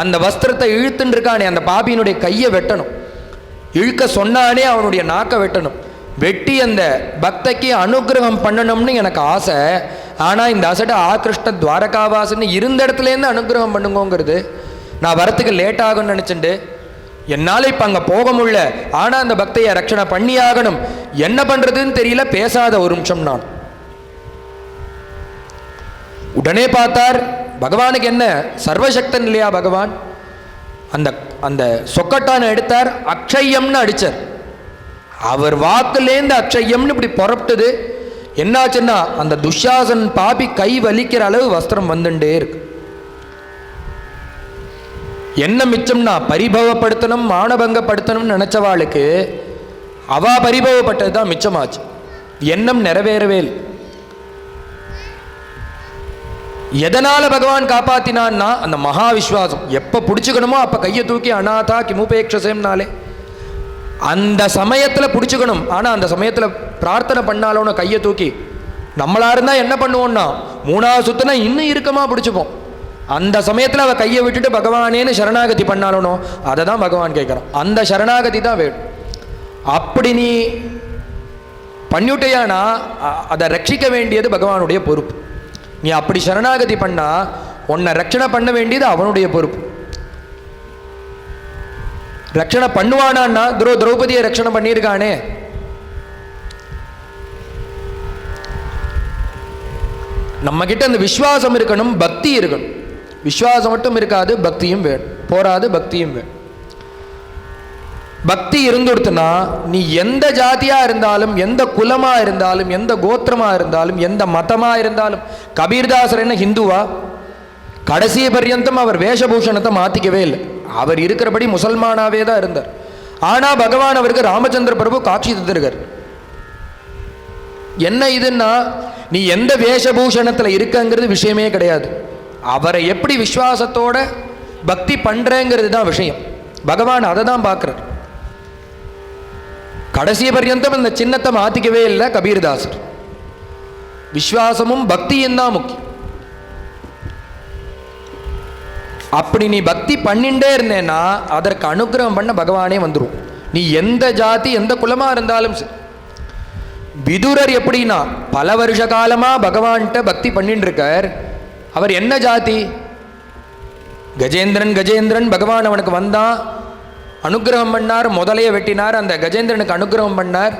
அந்த வஸ்திரத்தை இழுத்துன்னு இருக்கானே அந்த பாபியினுடைய கையை வெட்டணும். இழுக்க சொன்னானே அவனுடைய நாக்கை வெட்டணும். வெட்டி அந்த பக்தைக்கு அனுகிரகம் பண்ணணும்னு எனக்கு ஆசை. ஆனால் இந்த அசட ஆகிருஷ்ட துவாரகாவாசன்னு இருந்த இடத்துலேருந்து அனுகிரகம் பண்ணுங்கோங்கிறது. நான் வரத்துக்கு லேட் ஆகும்னு நினச்சிட்டு என்னால் இப்போ அங்கே போக முடியல, ஆனால் அந்த பக்தையை ரட்சணை பண்ணி ஆகணும், என்ன பண்ணுறதுன்னு தெரியல, பேசாத ஒரு நிமிஷம் நான். உடனே பார்த்தார், பகவானுக்கு என்ன சர்வசக்தன் இல்லையா பகவான், அந்த அந்த சொக்கட்டான எடுத்தார், அக்ஷயம்னு அடிச்சார். அவர் வாக்குலேருந்து அக்ஷயம்னு இப்படி புறப்பட்டது. என்னாச்சுன்னா அந்த துஷாசன் பாபி கை வலிக்கிற அளவு வஸ்திரம் வந்துட்டே இருக்கு. என்ன மிச்சம்னா பரிபவப்படுத்தணும், மானபங்கப்படுத்தணும்னு நினைச்சவாளுக்கு அவா பரிபவப்பட்டது தான் மிச்சமாச்சு. எண்ணம் நிறைவேறவே இல்லை. எதனால பகவான் காப்பாத்தினான்னா அந்த மகா விஸ்வாசம். எப்ப பிடிச்சுக்கணுமோ அப்ப கையை தூக்கி அநாதா கிமுபேக்ஷசேம்னாலே அந்த சமயத்தில் பிடிச்சுக்கணும். ஆனால் அந்த சமயத்தில் பிரார்த்தனை பண்ணாலும் கையை தூக்கி நம்மளா இருந்தால் என்ன பண்ணுவோம்னா 3வது சுத்தினா இன்னும் இறுக்கமாக பிடிச்சிப்போம். அந்த சமயத்தில் அவள் கையை விட்டுட்டு பகவானேன்னு சரணாகதி பண்ணாலும் அதை தான் பகவான் கேட்குறான். அந்த சரணாகதி தான் வேணும். அப்படி நீ பண்ணிவிட்டையானா அதை ரட்சிக்க வேண்டியது பகவானுடைய பொறுப்பு. நீ அப்படி சரணாகதி பண்ணா உன்னை ரட்சணை பண்ண வேண்டியது அவனுடைய பொறுப்பு. ரட்சணை பண்ணுவானான்னா திரௌபதியை ரட்சணை பண்ணியிருக்கானே. நம்ம கிட்ட அந்த விஸ்வாசம் இருக்கணும், பக்தி இருக்கணும். விஸ்வாசம் மட்டும் இருக்காது, பக்தியும் வேணும். போராது, பக்தியும் வேணும். பக்தி இருந்துடுத்துனா நீ எந்த ஜாதியா இருந்தாலும், எந்த குலமா இருந்தாலும், எந்த கோத்திரமா இருந்தாலும், எந்த மதமா இருந்தாலும். கபீர்தாசர் என்ன ஹிந்துவா? கடைசி பர்யந்தம் அவர் வேஷபூஷணத்தை மாற்றிக்கவே இல்லை. அவர் இருக்கிறபடி முசல்மானாவே தான் இருந்தார். ஆனால் பகவான் அவருக்கு ராமச்சந்திர பிரபு காட்சி தந்திருக்கார். என்ன இதுன்னா நீ எந்த வேஷபூஷணத்தில் இருக்கங்கிறது விஷயமே கிடையாது. அவரை எப்படி விஸ்வாசத்தோட பக்தி பண்ணுறேங்கிறது தான் விஷயம். பகவான் அதை தான் பார்க்குறார். கடைசி பர்யந்தம் இந்த சின்னத்தை மாற்றிக்கவே இல்லை கபீர்தாசர். விஸ்வாசமும் பக்தியும் தான் முக்கியம். அப்படி நீ பக்தி பண்ணிண்டே இருந்தேன்னா அதற்கு அனுகிரகம் பண்ண பகவானே வந்துடும். நீ எந்த ஜாதி எந்த குலமா இருந்தாலும் சரி. விதுரர் எப்படின்னா பல வருஷ காலமா பகவான்கிட்ட பக்தி பண்ணிட்டு இருக்கார். அவர் என்ன ஜாதி? கஜேந்திரன் பகவான் அவனுக்கு வந்தான், அனுகிரகம் பண்ணார், முதலையை வெட்டினார், அந்த கஜேந்திரனுக்கு அனுகிரகம் பண்ணார்.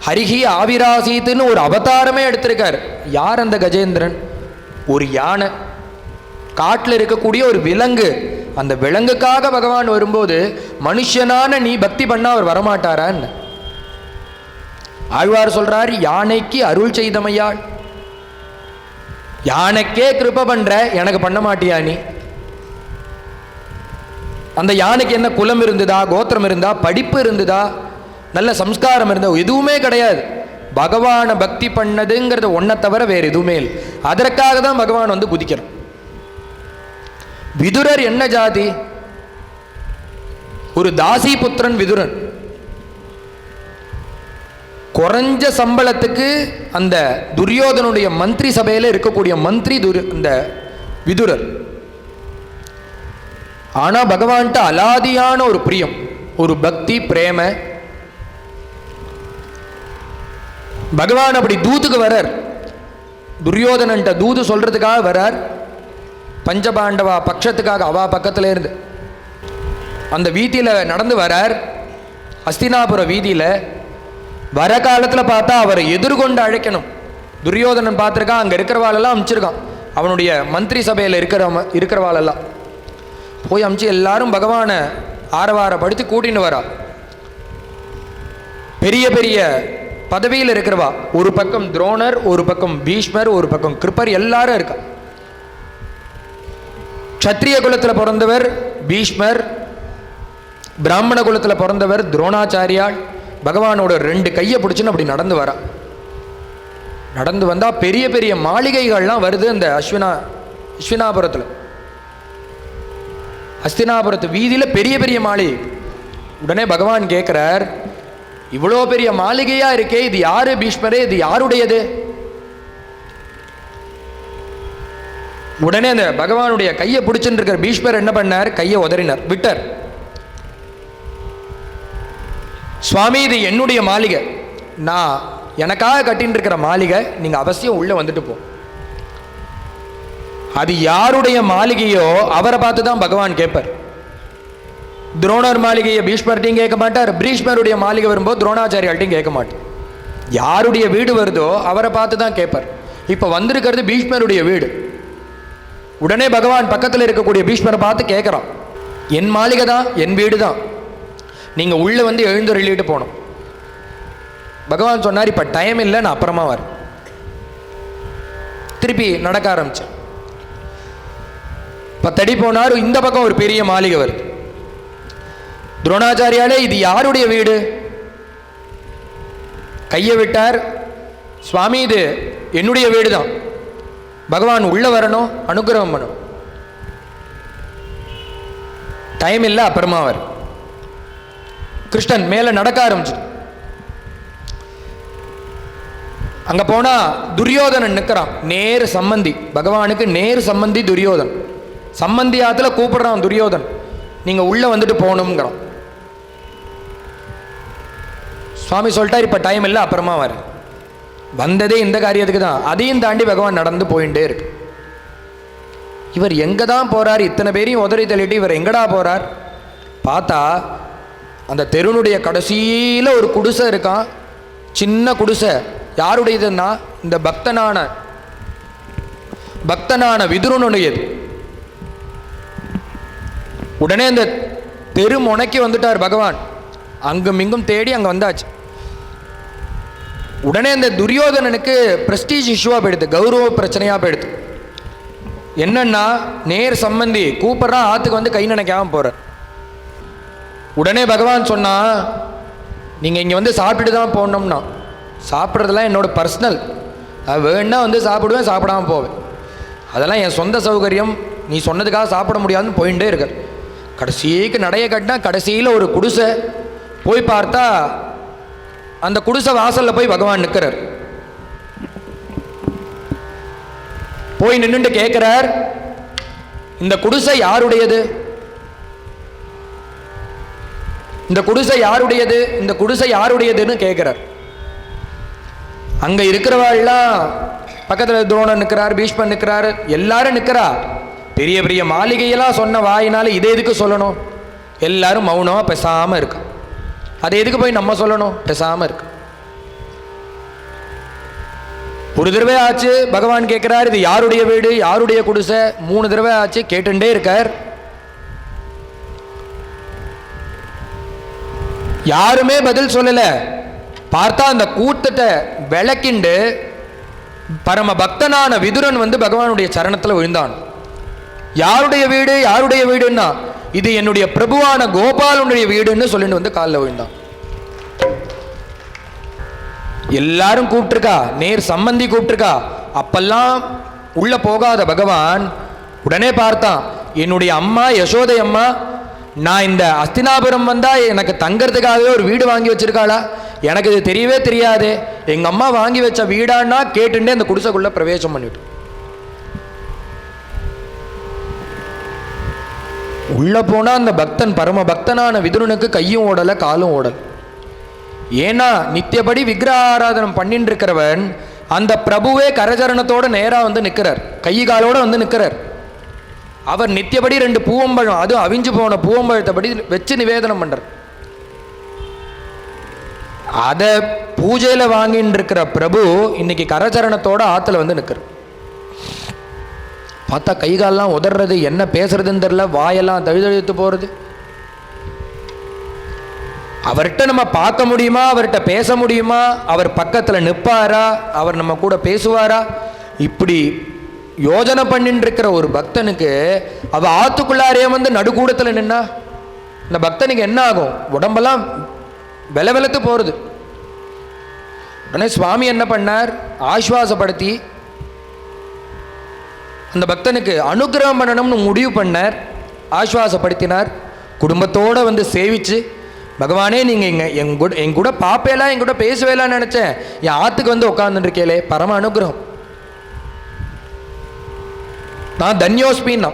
ஹரிஹி ஆவிராசீத்துன்னு ஒரு அவதாரமே எடுத்திருக்கார். யார் அந்த கஜேந்திரன்? ஒரு யானை, காட்டில் இருக்கக்கூடிய ஒரு விலங்கு. அந்த விலங்குக்காக பகவான் வரும்போது மனுஷனான நீ பக்தி பண்ணா அவர் வரமாட்டாரான்னு ஆழ்வார் சொல்றார். யானைக்கு அருள் செய்தமையாள், யானைக்கே கிருப பண்ற, எனக்கு பண்ண மாட்டியா நீ? அந்த யானைக்கு என்ன குலம் இருந்ததா, கோத்திரம் இருந்தா, படிப்பு இருந்ததா, நல்ல சம்ஸ்காரம் இருந்தா? எதுவுமே கிடையாது. பகவானை பக்தி பண்ணதுங்கிறத ஒன்றை தவிர வேறு எதுவுமே இல்லை. அதற்காக தான் பகவான் வந்து குதிக்கிறான். விதுரர் என்ன ஜாதி? ஒரு தாசி புத்திரன் விதுரன். குறைஞ்ச சம்பளத்துக்கு அந்த துரியோதனுடைய மந்திரி சபையில் இருக்கக்கூடிய மந்திரி இந்த விதுரர். ஆனா பகவான்கிட்ட அலாதியான ஒரு பிரியம், ஒரு பக்தி பிரேம. பகவான் அப்படி தூதுக்கு வரார். துரியோதனன்ட்ட தூது சொல்றதுக்காக வரார். பஞ்சபாண்டவா பட்சத்துக்காக அவா பக்கத்துல இருந்து அந்த வீதியில நடந்து வரார். அஸ்தினாபுர வீதியில வர காலத்துல பார்த்தா அவரை எதிர்கொண்டு அழைக்கணும். துரியோதனன் பார்த்துருக்கான், அங்க இருக்கிறவாளெல்லாம் அனுப்பிச்சிருக்கான். அவனுடைய மந்திரி சபையில் இருக்கிறவாளெல்லாம் போய் அனுப்பிச்சு எல்லாரும் பகவானை ஆரவாரப்படுத்தி கூட்டின்னு வரா. பெரிய பெரிய பதவியில் இருக்கிறவா, ஒரு பக்கம் துரோணர், ஒரு பக்கம் பீஷ்மர், ஒரு பக்கம் கிருப்பர், எல்லாரும் இருக்கா. க்ஷத்ரிய குலத்தில் பிறந்தவர் பீஷ்மர், பிராமண குலத்தில் பிறந்தவர் துரோணாச்சாரியாள். பகவானோட 2 கையை பிடிச்சுன்னு அப்படி நடந்து வரா. நடந்து வந்தா பெரிய பெரிய மாளிகைகள்லாம் வருது அந்த அஸ்வினாபுரத்தில். அஸ்தினாபுரத்து வீதியில் பெரிய பெரிய மாளிகை. உடனே பகவான் கேட்கிறார், இவ்வளோ பெரிய மாளிகையா இருக்கே, இது யாரு பீஷ்மரே, இது யாருடையது? உடனே அந்த பகவானுடைய கையை பிடிச்சுட்டு இருக்கிற பீஷ்மர் என்ன பண்ணார்? கையை உதறினார், விட்டார். சுவாமி, இது என்னுடைய மாளிகை, நான் எனக்காக கட்டின்னு இருக்கிற மாளிகை, நீங்க அவசியம் உள்ள வந்துட்டு போ. அது யாருடைய மாளிகையோ அவரை பார்த்து தான் பகவான் கேட்பார். துரோணர் மாளிகையை பீஷ்மர்ட்டையும் கேட்க மாட்டார், பீஷ்மருடைய மாளிகை வரும்போது துரோணாச்சாரியால்ட்டையும் கேட்க மாட்டார். யாருடைய வீடு வருதோ அவரை பார்த்து தான் கேட்பார். இப்போ வந்திருக்கிறது பீஷ்மருடைய வீடு. உடனே பகவான் பக்கத்தில் இருக்கக்கூடிய பீஷ்மரை பார்த்து கேட்குறான், என் மாளிகை தான், என் வீடு தான், நீங்கள் உள்ளே வந்து எழுந்தருளிட்டு போகணும். பகவான் சொன்னார், இப்போ டைம் இல்லை, நான் அப்புறமா வரேன். திருப்பி நடக்க ஆரம்பித்தேன். 10 அடி போனார். இந்த பக்கம் ஒரு பெரிய மாளிகை வருது. துரோணாச்சாரியாலே, இது யாருடைய வீடு? கையை விட்டார். சுவாமி, இது என்னுடைய வீடு தான். பகவான் உள்ள வரணும், அனுகிரகம் பண்ணணும். டைம் இல்லை, அப்புறமா வர. கிருஷ்ணன் மேல நடக்க ஆரம்பிச்சு. அங்க போனா துரியோதனன் நிற்கிறான். நேர் சம்பந்தி, பகவானுக்கு நேர் சம்பந்தி துரியோதன். சம்பந்தி ஆத்துல கூப்பிடுறான் துரியோதன், நீங்க உள்ள வந்துட்டு போகணுங்கிறான். சுவாமி சொல்லிட்டார், இப்ப டைம் இல்லை, அப்புறமா வர. வந்ததே இந்த காரியத்துக்கு தான். அதையும் தாண்டி பகவான் நடந்து போயிட்டே இருக்கு. இவர் எங்க தான் போறார்? இத்தனை பேரையும் உதறி தள்ளிட்டு இவர் எங்கடா போறார்? பார்த்தா அந்த தெருனுடைய கடைசியில் ஒரு குடிசை இருக்கான். சின்ன குடிசை. யாருடையதுன்னா இந்த பக்தனான விதுரனுடையது. உடனே அந்த தெரு முனைக்கு வந்துட்டார் பகவான். அங்கும் இங்கும் தேடி அங்கே வந்தாச்சு. உடனே அந்த துரியோதனனுக்கு பிரஸ்டீஜ் இஷ்யூவாக போயிடுது, கௌரவ பிரச்சனையாக போயிடுது. என்னன்னா, நேர் சம்பந்தி கூப்பிட்றான், ஆற்றுக்கு வந்து கை நினைக்காம போகிறார். உடனே பகவான் சொன்னா, நீங்கள் இங்கே வந்து சாப்பிட்டுட்டு தான் போகணும்னா. சாப்பிட்றதெல்லாம் என்னோட பர்சனல், அது வேணுன்னா வந்து சாப்பிடுவேன், சாப்பிடாம போவேன். அதெல்லாம் என் சொந்த சௌகரியம், நீ சொன்னதுக்காக சாப்பிட முடியாதுன்னு போயிட்டே இருக்க. கடைசிக்கு நடைய கட்டினா கடைசியில் ஒரு குடிசை. போய் பார்த்தா அந்த குடிசை வாசலில் போய் பகவான் நிற்கிறார். போய் நின்றுட்டு கேட்கிறார், இந்த குடிசை யாருடையது? இந்த குடிசை யாருடையது? இந்த குடிசை யாருடையதுன்னு கேட்கிறார். அங்க இருக்கிறவாள்லாம் பக்கத்தில் துரோணன் நிற்கிறார், பீஷ்மன் நிற்கிறார், எல்லாரும் நிற்கிறா. பெரிய பெரிய மாளிகையெல்லாம் சொன்ன வாயினால இதை எதுக்கு சொல்லணும்? எல்லாரும் மௌனமா பேசாம இருக்கு. அதை எதுக்கு போய் நம்ம சொல்லணும்? பேசாம இருக்கு. ஒரு தடவை ஆச்சு, பகவான் கேட்கிறார், இது யாருடைய வீடு, யாருடைய குடிசை? 3 தடவை ஆச்சு, கேட்டுட்டே இருக்கார். யாருமே பதில் சொல்லல. பார்த்தா அந்த கூட்டத்தை விளக்கிண்டு பரம பக்தனான விதுரன் வந்து பகவானுடைய சரணத்தில் விழுந்தான். யாருடைய வீடு, யாருடைய வீடுன்னா, இது என்னுடைய பிரபுவான கோபாலனுடைய வீடுன்னு சொல்லிட்டு வந்து காலில் விழுந்தான். எல்லாரும் கூப்பிட்டுருக்கா, நேர் சம்பந்தி கூப்பிட்டுருக்கா. அப்பெல்லாம் உள்ள போகாத பகவான் உடனே பார்த்தான், என்னுடைய அம்மா யசோதை அம்மா நான் இந்த அஸ்தினாபுரம் வந்தா எனக்கு தங்கறதுக்காகவே ஒரு வீடு வாங்கி வச்சிருக்காளா? எனக்கு இது தெரியவே தெரியாது. எங்க அம்மா வாங்கி வச்ச வீடான்னா கேட்டுட்டே அந்த குடிசைக்குள்ள பிரவேசம் பண்ணிட்டு உள்ள போனா அந்த பக்தன், பரம பக்தனான விதுரனுக்கு கையும் ஓடல, காலும் ஓடல. ஏன்னா நித்தியபடி விக்கிரக ஆராதனம் பண்ணிட்டு இருக்கிறவன் அந்த பிரபுவே கரச்சரணத்தோட நேரா வந்து நிற்கிறார், கை காலோட வந்து நிற்கிறார். அவர் நித்தியபடி 2 பூவம்பழம், அதுவும் அவிஞ்சு போன பூவம்பழத்தைப்படி வச்சு நிவேதனம் பண்றார். அத பூஜையில வாங்கிட்டு இருக்கிற பிரபு இன்னைக்கு கரச்சரணத்தோட ஆத்துல வந்து நிற்கிறார். பார்த்தா கை காலெல்லாம் உதறது, என்ன பேசுறதுன்னு தெரியல, வாயெல்லாம் தழுதழுத்து போறது. அவர்கிட்ட நம்ம பார்க்க முடியுமா? அவர்கிட்ட பேச முடியுமா? அவர் பக்கத்தில் நிற்பாரா? அவர் நம்ம கூட பேசுவாரா? இப்படி யோஜனை பண்ணிட்டு இருக்கிற ஒரு பக்தனுக்கு அவ ஆத்துக்குள்ளாரே வந்து நடுக்கூடத்தில் நின்னா இந்த பக்தனுக்கு என்ன ஆகும்? உடம்பெல்லாம் வெலவெலத்து போகிறது. உடனே சுவாமி என்ன பண்ணார்? ஆஸ்வாசப்படுத்தி அந்த பக்தனுக்கு அனுகிரகம் பண்ணணும்னு முடிவு பண்ணார். ஆஸ்வாசப்படுத்தினார். குடும்பத்தோடு வந்து சேவிச்சு, பகவானே நீங்கள் என் கூட பாப்பேலாம், என் கூட பேசுவேலான்னு நினச்சேன், என் ஆற்றுக்கு வந்து உட்காந்துருக்கேலே, பரம அனுகிரகம், நான் தன்யோஸ்மின்னா.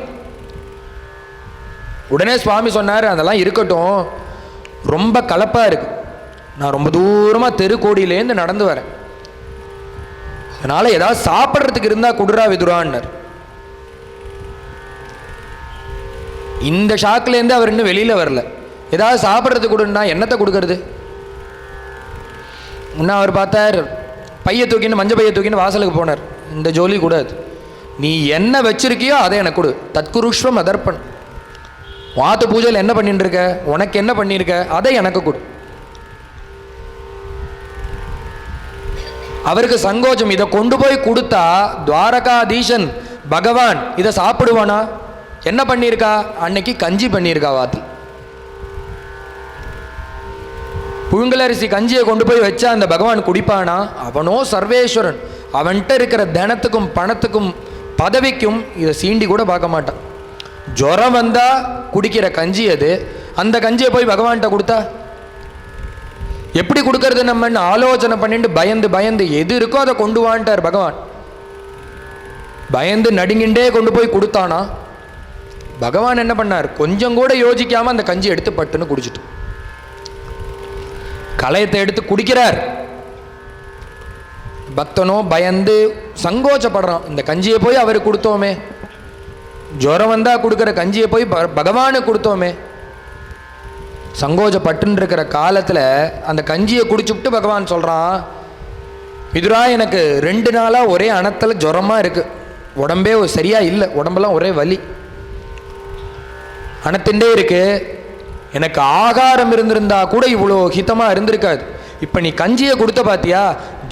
உடனே சுவாமி சொன்னார், அதெல்லாம் இருக்கட்டும், ரொம்ப கலப்பாக இருக்கு, நான் ரொம்ப தூரமாக தெருக்கோடியிலேருந்து நடந்து வரேன், அதனால் ஏதாவது சாப்பிட்றதுக்கு இருந்தால் குடுறா விதுரான்னார். இந்த ஷாக்லேருந்து அவர் இன்னும் வெளியில் வரல. ஏதாவது சாப்பிட்றது கொடுன்னா என்னத்தை கொடுக்கறது? இன்னும் அவர் பார்த்தார், பையை தூக்கின்னு மஞ்சள் பையை தூக்கின்னு வாசலுக்கு போனார். இந்த ஜோலி கூடாது, நீ என்ன வச்சிருக்கியோ அதை எனக்கு கொடு. தத்குருஷ்வம் அதர்ப்பன். வாத்து பூஜையில் என்ன பண்ணிட்டு இருக்க, உனக்கு என்ன பண்ணியிருக்க, அதை எனக்கு கொடு. அவருக்கு சங்கோச்சம். இதை கொண்டு போய் கொடுத்தா துவாரகாதீசன் பகவான் இதை சாப்பிடுவானா? என்ன பண்ணியிருக்கா? அன்னைக்கு கஞ்சி பண்ணியிருக்கா வாத்தி. புழுங்கலரிசி கஞ்சியை கொண்டு போய் வச்சா அந்த பகவான் குடிப்பானா? அவனோ சர்வேஸ்வரன், அவன்கிட்ட இருக்கிற தனத்துக்கும் பணத்துக்கும் பதவிக்கும் இதை சீண்டி கூட பார்க்க மாட்டான். ஜுரம் வந்தா குடிக்கிற கஞ்சி அது. அந்த கஞ்சியை போய் பகவான்கிட்ட கொடுத்தா எப்படி கொடுக்கறது நம்மன்னு ஆலோசனை பண்ணிட்டு பயந்து பயந்து எது இருக்கோ அதை கொண்டு வான்ட்டார் பகவான். பயந்து நடுங்கிண்டே கொண்டு போய் கொடுத்தானா? பகவான் என்ன பண்ணார்? கொஞ்சம் கூட யோசிக்காம அந்த கஞ்சி எடுத்து பட்டுன்னு குடிச்சிட்டு களையத்தை எடுத்து குடிக்கிறார். பக்தனோ பயந்து சங்கோச்சப்படுறான். இந்த கஞ்சியை போய் அவருக்கு கொடுத்தோமே, ஜுரம் வந்தா கொடுக்குற கஞ்சியை போய் பகவானுக்கு கொடுத்தோமே. சங்கோச்சப்பட்டுன்னு இருக்கிற காலத்தில் அந்த கஞ்சியை குடிச்சுட்டு பகவான் சொல்கிறான், விதுரா எனக்கு 2 நாளாக ஒரே அனத்தில் ஜுரமாக இருக்குது, உடம்பே சரியாக இல்லை, உடம்பெல்லாம் ஒரே வலி அனத்தின்ண்டே இருக்கு. எனக்கு ஆகாரம் இருந்திருந்தா கூட இவ்வளோ ஹிதமாக இருந்திருக்காது. இப்போ நீ கஞ்சியை கொடுத்த பார்த்தியா,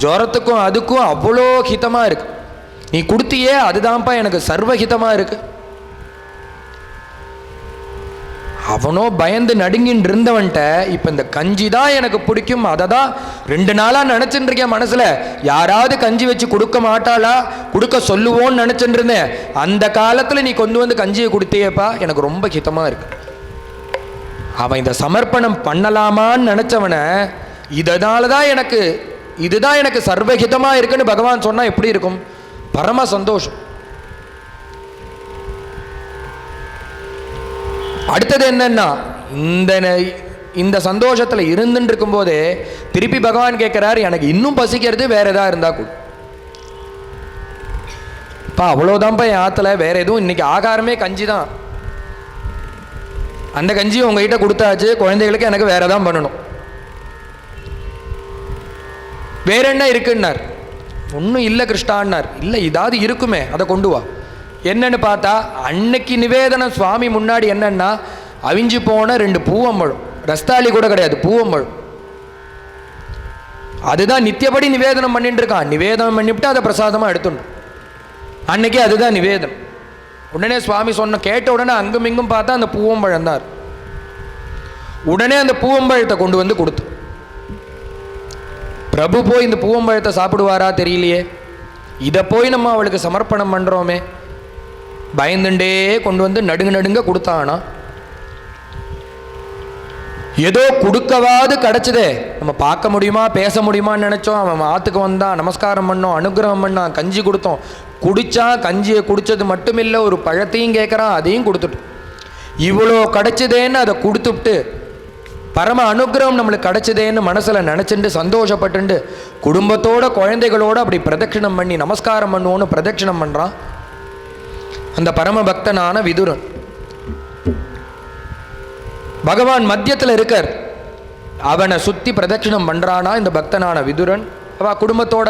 ஜுரத்துக்கும் அதுக்கும் அவ்வளோ ஹிதமாக இருக்கு. நீ கொடுத்தியே அதுதான்ப்பா எனக்கு சர்வஹிதமாக இருக்கு. அவனோ பயந்து நடுங்கின்னு இருந்தவன்ட்ட இப்போ இந்த கஞ்சி தான் எனக்கு பிடிக்கும், அதை தான் 2 நாளாக நினச்சிட்டு இருக்கேன் மனசில். யாராவது கஞ்சி வச்சு கொடுக்க மாட்டாளா, கொடுக்க சொல்லுவோன்னு நினச்சிட்டு இருந்தேன். அந்த காலத்தில் நீ கொண்டு வந்து கஞ்சியை கொடுத்தியேப்பா, எனக்கு ரொம்ப ஹிதமாக இருக்கு. அவன் இதை சமர்ப்பணம் பண்ணலாமான்னு நினச்சவனை இதனால தான் எனக்கு இதுதான் எனக்கு சர்வஹிதமாக இருக்குன்னு பகவான் சொன்னால் எப்படி இருக்கும்? பரம சந்தோஷம். அடுத்தது என்னன்னா, இந்த சந்தோஷத்தில் இருந்துட்டு இருக்கும்போதே திருப்பி பகவான் கேட்குறாரு, எனக்கு இன்னும் பசிக்கிறது, வேற எதாவது இருந்தா கூட பா, அவ்வளோதான்ப்பா என் ஆற்றுல, வேற எதுவும் இன்னைக்கு ஆகாரமே கஞ்சி தான். அந்த கஞ்சியை உங்ககிட்ட கொடுத்தாச்சு, குழந்தைகளுக்கு எனக்கு வேற தான் பண்ணணும். வேற என்ன இருக்குன்னார். ஒன்றும் இல்லை கிருஷ்ணான்னார். இல்லை இதாவது இருக்குமே, அதை கொண்டு வா. என்னன்னு பார்த்தா அன்னைக்கு நிவேதனம் சுவாமி முன்னாடி என்னன்னா, அவிஞ்சு போன 2 பூவம்பழம், ரஸ்தாளி கூட கிடையாது, பூவம்பழம். அதுதான் நித்தியப்படி நிவேதனம் பண்ணிட்டு இருக்கான். நிவேதனம் பண்ணிவிட்டு அதை பிரசாதமாக எடுத்துடணும். அன்னைக்கு அதுதான் நிவேதனம். உடனே சுவாமி சொன்ன கேட்ட உடனே அங்கும் இங்கும் பார்த்தா அந்த பூவம்பழம் தான். உடனே அந்த பூவம்பழத்தை கொண்டு வந்து கொடுத்து, பிரபு போய் இந்த பூவம்பழத்தை சாப்பிடுவாரா தெரியலையே, இதை போய் நம்ம அவளுக்கு சமர்ப்பணம் பண்ணுறோமே, பயந்துண்டே கொண்டு வந்து நடுங்க கொடுத்தானா. ஏதோ கொடுக்கவாது கிடச்சிதே, நம்ம பார்க்க முடியுமா பேச முடியுமான்னு நினச்சோம். அவன் ஆற்றுக்கு வந்தான், நமஸ்காரம் பண்ணோம், அனுகிரகம் பண்ணான், கஞ்சி கொடுத்தோம், குடித்தா. கஞ்சியை குடித்தது மட்டும் இல்லை, ஒரு பழத்தையும் கேட்குறான், அதையும் கொடுத்துட்டு இவ்வளோ கிடச்சிதேன்னு அதை கொடுத்துட்டு பரம அனுகிரகம் நம்மளுக்கு கிடச்சிதேன்னு மனசில் நினச்சிட்டு சந்தோஷப்பட்டுண்டு குடும்பத்தோட குழந்தைகளோடு அப்படி பிரதட்சிணம் பண்ணி நமஸ்காரம் பண்ணுவோன்னு பிரதட்சிணம் பண்ணுறான் அந்த பரம பக்தனான விதுரன். பகவான் மத்தியத்தில் இருக்கார், அவனை சுற்றி பிரதட்சிணம் பண்ணுறானா இந்த பக்தனான விதுரன். அவ குடும்பத்தோட